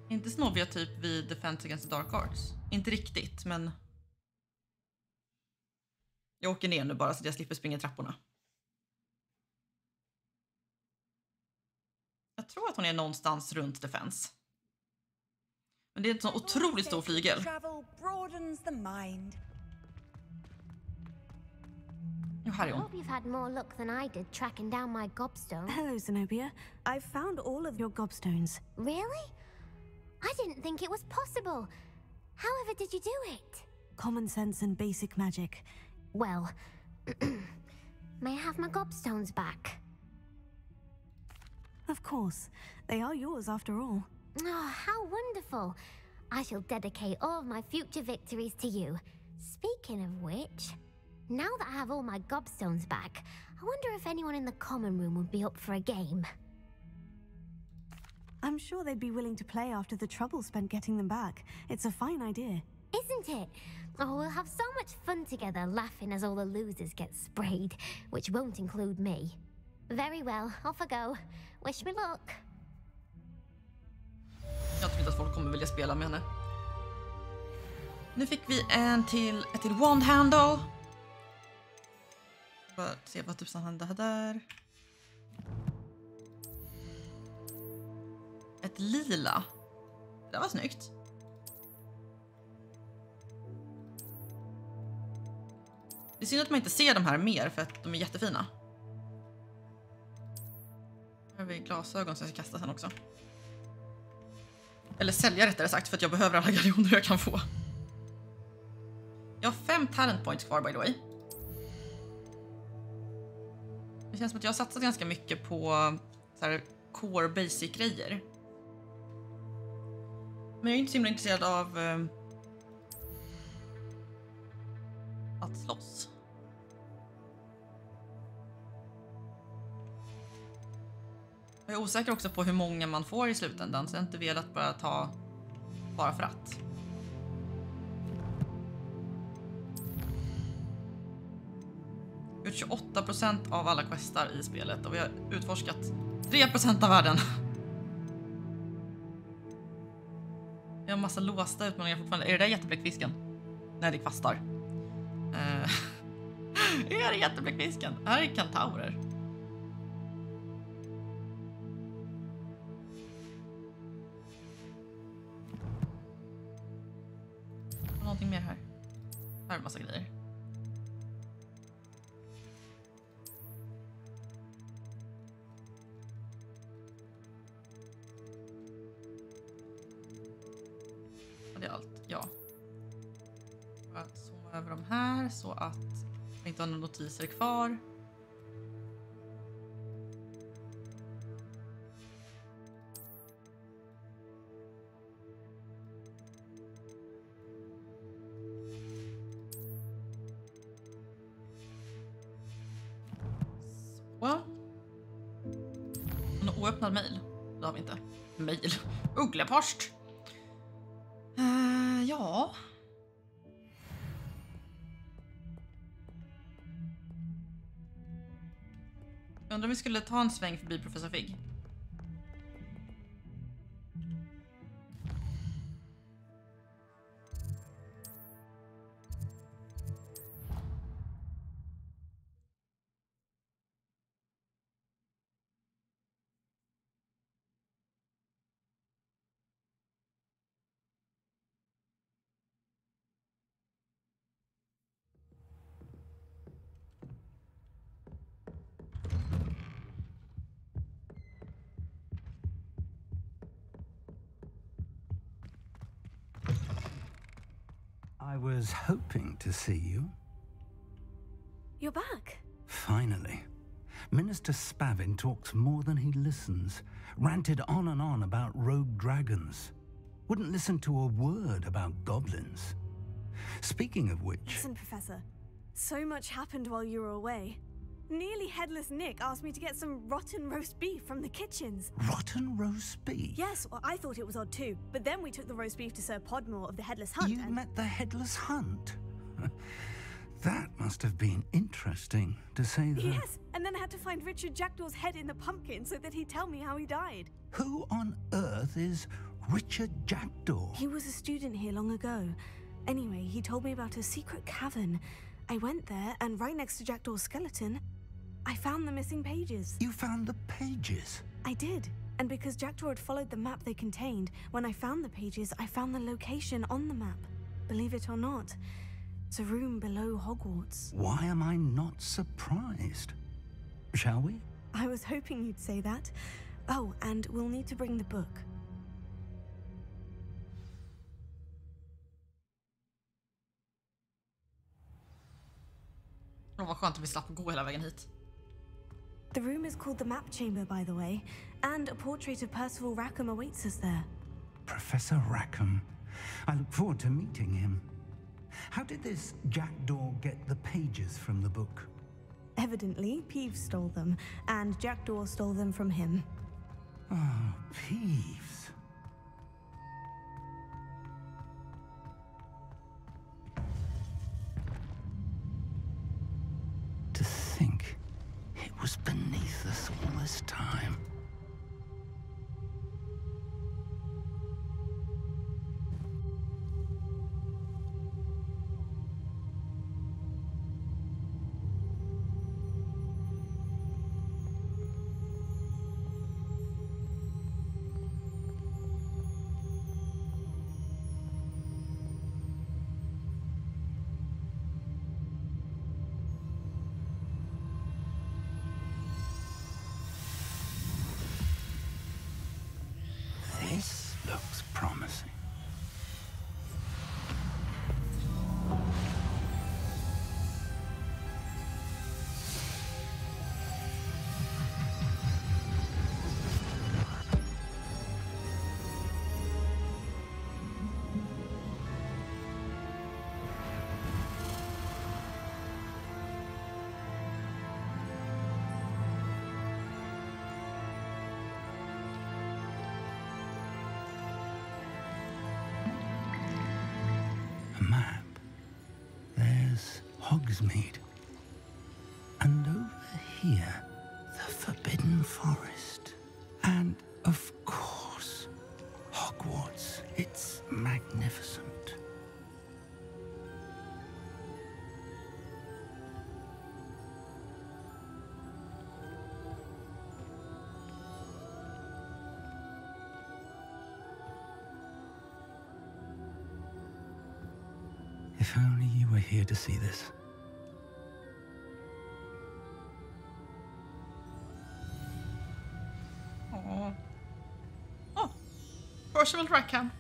Inte Snovia typ vid Defense Against the Dark Arts. Inte riktigt, men... Jag åker ner nu bara så att jag slipper springa i trapporna. Jag tror att hon är någonstans runt Defense. Men det är en sån otroligt stor flygel. Jo, här är hon. I hope you've had more luck than I did tracking down my gobstone. Hello, Zenobia. I've found all of your gobstones. Really? I didn't think it was possible. However did you do it? Common sense and basic magic. Well, may I have my gobstones back? Of course. They are yours after all. Oh, how wonderful. I shall dedicate all of my future victories to you. Speaking of which, now that I have all my gobstones back, I wonder if anyone in the common room would be up for a game. I'm sure they'd be willing to play after the trouble spent getting them back. It's a fine idea. Isn't it? Oh, we'll have so much fun together laughing as all the losers get sprayed, which won't include me. Very well, off I go. Wish me luck. Jag tror inte att folk kommer vilja spela med henne. Nu fick vi ett till wand handle. Bara se vad typ som hände där. Ett lila. Det var snyggt. Det är synd att man inte ser de här mer för att de är jättefina. Här har vi glasögon som jag ska kasta sen också. Eller sälja rättare sagt för att jag behöver alla galjoner jag kan få. Jag har 5 talent points kvar by the way. Det känns som att jag har satsat ganska mycket på så här core basic grejer. Men jag är inte så himla intresserad av att slåss. Jag är osäker också på hur många man får i slutändan, så jag har inte velat bara ta bara för att. Vi har gjort 28% av alla questar i spelet och vi har utforskat 3% av världen. Jag har en massa låsta utmaningar fortfarande. Är det där jättebläckfisken? Nej, det är kvastar. Är det jättebläckfisken? Här är kantaurer. Någonting mer här. Här är en massa grejer. Det är allt, ja. Jag zoomar över de här så att jag inte har några notiser kvar. Så. En oöppnad mejl. Det har vi inte. Mejl. Ugglepost. Ja. Jag undrar om vi skulle ta en sväng förbi professor Figg. I was hoping to see you. You're back. Finally. Minister Spavin talks more than he listens. Ranted on and on about rogue dragons. Wouldn't listen to a word about goblins. Speaking of which... Listen, Professor. So much happened while you were away. Nearly Headless Nick asked me to get some rotten roast beef from the kitchens. Rotten roast beef? Yes, well, I thought it was odd too. But then we took the roast beef to Sir Podmore of the Headless Hunt. You met the Headless Hunt? That must have been interesting, to say the... Yes, and then I had to find Richard Jackdaw's head in the pumpkin so that he'd tell me how he died. Who on earth is Richard Jackdaw? He was a student here long ago. Anyway, he told me about a secret cavern. I went there, and right next to Jackdaw's skeleton, I found the missing pages. You found the pages? I did. And because Jackdaw had followed the map they contained, when I found the pages, I found the location on the map. Believe it or not, it's a room below Hogwarts. Why am I not surprised? Shall we? I was hoping you'd say that. Oh, and we'll need to bring the book. Vad skönt att vi slapp gå hela vägen hit. The room is called the Map Chamber, by the way, and a portrait of Percival Rackham awaits us there. Professor Rackham. I look forward to meeting him. How did this Jackdaw get the pages from the book? Evidently, Peeves stole them, and Jackdaw stole them from him. Oh, Peeves. To think it was beneath us all this time. This looks promising. Hogsmeade. And over here, the Forbidden Forest. And, of course, Hogwarts. It's magnificent. If only you were here to see this. Oh, Percival Rackham.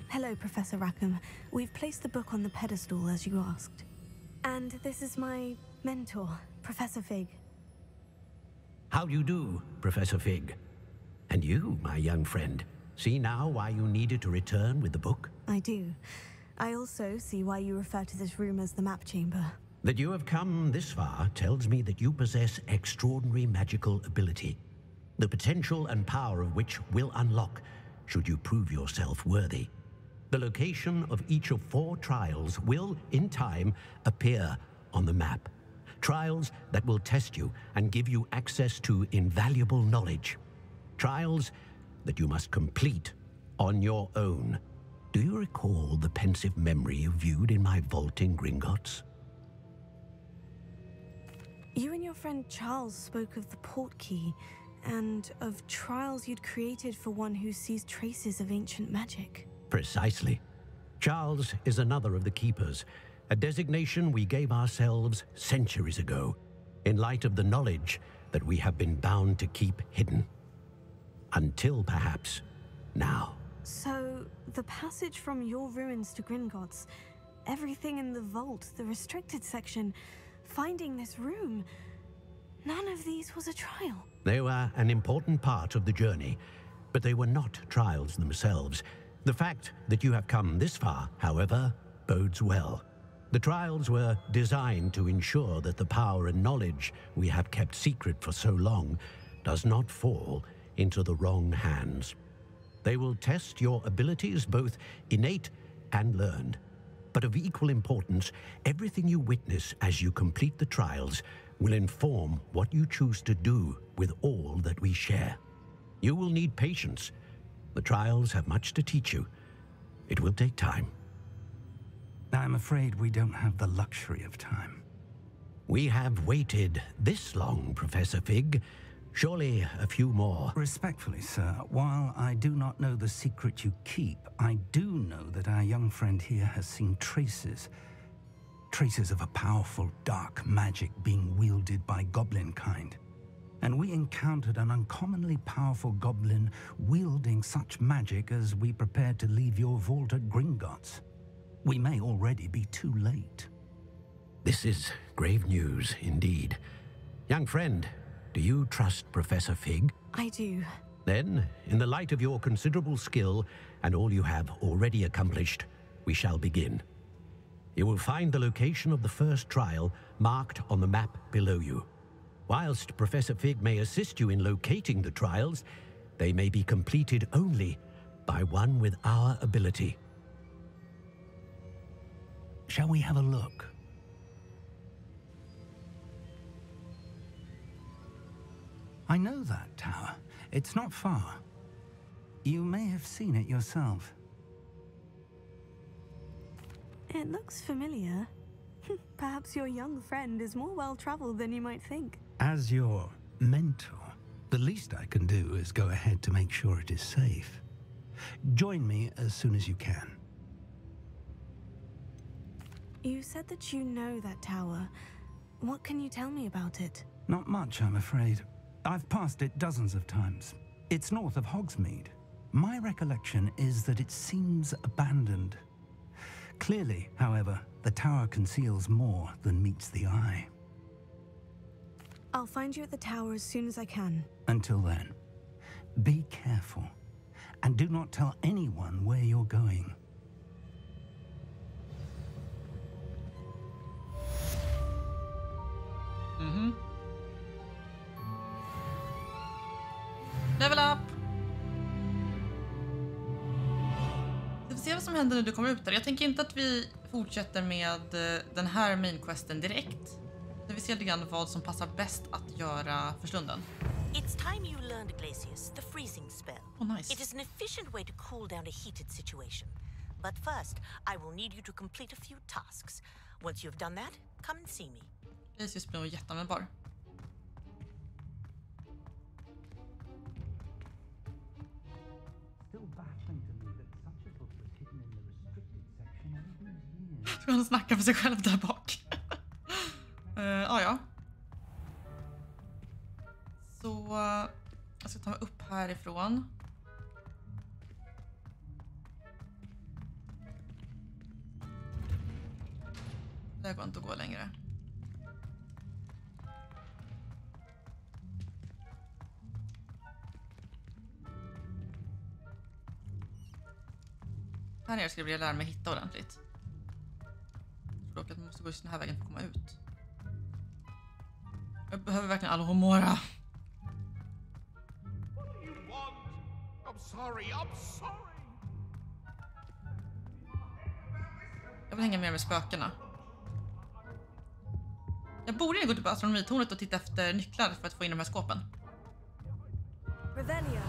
Hello, Professor Rackham. We've placed the book on the pedestal as you asked. And this is my mentor, Professor Fig. How do you do, Professor Fig? And you, my young friend, see now why you needed to return with the book? I do. I also see why you refer to this room as the map chamber. That you have come this far tells me that you possess extraordinary magical ability, the potential and power of which will unlock should you prove yourself worthy. The location of each of 4 trials will, in time, appear on the map. Trials that will test you and give you access to invaluable knowledge. Trials that you must complete on your own. Do you recall the pensive memory you viewed in my vault in Gringotts? You and your friend Charles spoke of the portkey and of trials you'd created for one who sees traces of ancient magic. Precisely. Charles is another of the keepers, a designation we gave ourselves centuries ago, in light of the knowledge that we have been bound to keep hidden. Until perhaps now. So, the passage from your ruins to Gringotts, everything in the vault, the restricted section, finding this room, none of these was a trial. They were an important part of the journey, but they were not trials themselves. The fact that you have come this far, however, bodes well. The trials were designed to ensure that the power and knowledge we have kept secret for so long does not fall into the wrong hands. They will test your abilities, both innate and learned. But of equal importance, everything you witness as you complete the trials will inform what you choose to do with all that we share. You will need patience. The trials have much to teach you. It will take time. I'm afraid we don't have the luxury of time. We have waited this long, Professor Fig. Surely a few more. Respectfully, sir, while I do not know the secret you keep, I do know that our young friend here has seen traces of a powerful dark magic being wielded by goblin kind. And we encountered an uncommonly powerful goblin wielding such magic as we prepared to leave your vault at Gringotts. We may already be too late. This is grave news indeed. Young friend, do you trust Professor Fig? I do. Then, in the light of your considerable skill and all you have already accomplished, we shall begin. You will find the location of the first trial marked on the map below you. Whilst Professor Fig may assist you in locating the trials, they may be completed only by one with our ability. Shall we have a look? I know that tower. It's not far. You may have seen it yourself. It looks familiar. Perhaps your young friend is more well-traveled than you might think. As your mentor, the least I can do is go ahead to make sure it is safe. Join me as soon as you can. You said that you know that tower. What can you tell me about it? Not much, I'm afraid. I've passed it dozens of times. It's north of Hogsmeade. My recollection is that it seems abandoned. Clearly, however, the tower conceals more than meets the eye. I'll find you at the tower as soon as I can. Until then, be careful, and do not tell anyone where you're going. Level up! Vi får se vad som händer när du kommer ut där. Jag tänker inte att vi Jag fortsätter med den här main-questen direkt. Så vi ser lite grann vad som passar bäst att göra för stunden. It's time you learned, Glacius, the freezing spell. Oh, nice. It is an efficient way to cool down a heated situation. But first, I will need you to complete a few tasks. Once you've done that, come and see me. Glacius blir nog jätteanvändbar. Ska han snacka för sig själv där bak? Ja. Så jag ska ta mig upp härifrån. Det går inte att gå längre. Här nere skulle jag vilja lära mig hitta ordentligt. Jag tror dock att man måste gå just den här vägen för att komma ut. Jag behöver verkligen Alhomora. I'm sorry. Jag vill hänga med spökena. Jag borde gå till astronomitornet och titta efter nycklar för att få in de här skåpen. Revelio.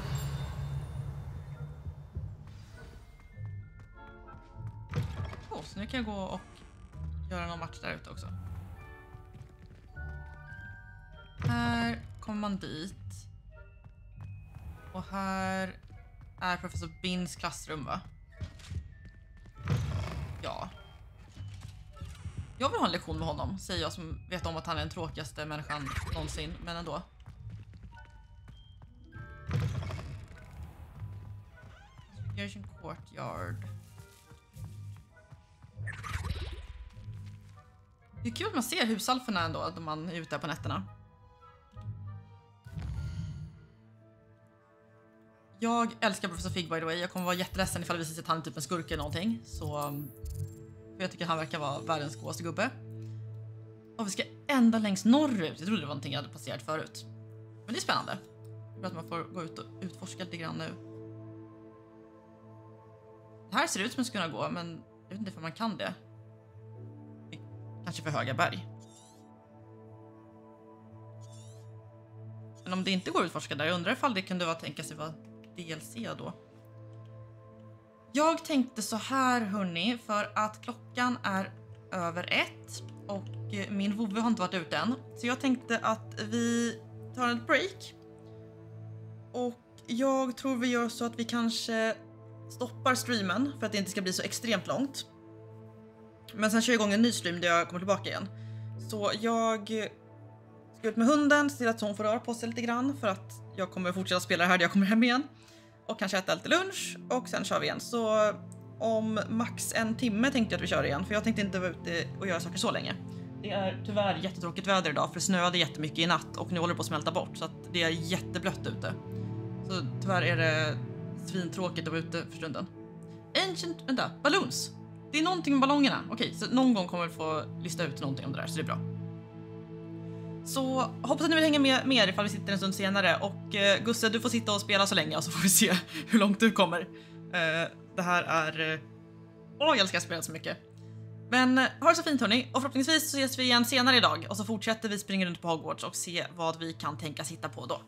Så nu kan jag gå och göra någon match där ute också. Här kommer man dit. Och här är professor Bins klassrum, va? Ja. Jag vill ha en lektion med honom, säger jag som vet om att han är den tråkigaste människan någonsin, men ändå. Investigation Courtyard. Det är kul att man ser husalferna ändå när man är ute på nätterna. Jag älskar Professor Fig, by the way. Jag kommer vara jätteledsen ifall det visar sig att han är typ en skurk eller någonting. Så för jag tycker att han verkar vara världens godaste gubbe. Och vi ska ända längst norrut. Jag trodde det var någonting jag hade passerat förut. Men det är spännande. Jag tror att man får gå ut och utforska lite grann nu. Det här ser ut som att kunna gå, men jag vet inte om man kan det. Kanske för höga berg. Men om det inte går att utforska där, jag undrar ifall det kunde tänka sig vara DLC då. Jag tänkte så här, hörni, för att klockan är över 1 och min vovve har inte varit ute än. Så jag tänkte att vi tar en break. Och jag tror vi gör så att vi kanske stoppar streamen för att det inte ska bli så extremt långt. Men sen kör jag igång en ny stream där jag kommer tillbaka igen. Så jag ska ut med hunden, se till att hon får röra på sig lite grann. För att jag kommer fortsätta spela det här när jag kommer hem igen. Och kanske äta lite lunch och sen kör vi igen. Så om max en timme tänkte jag att vi kör igen. För jag tänkte inte vara ute och göra saker så länge. Det är tyvärr jättetråkigt väder idag för det snöade jättemycket i natt. Och nu håller det på att smälta bort så att det är jätteblött ute. Så tyvärr är det svintråkigt att vara ute för stunden. Vänta, balloons. Det är någonting med ballongerna. Okej, så någon gång kommer vi få lista ut någonting om det där, så det är bra. Så hoppas att ni vill hänga med mer ifall vi sitter en stund senare. Och Gusse, du får sitta och spela så länge och så får vi se hur långt du kommer. Det här är... jag älskar att spela så mycket. Men ha det så fint, hörni. Och förhoppningsvis så ses vi igen senare idag. Och så fortsätter vi springa runt på Hogwarts och se vad vi kan tänka sitta på då.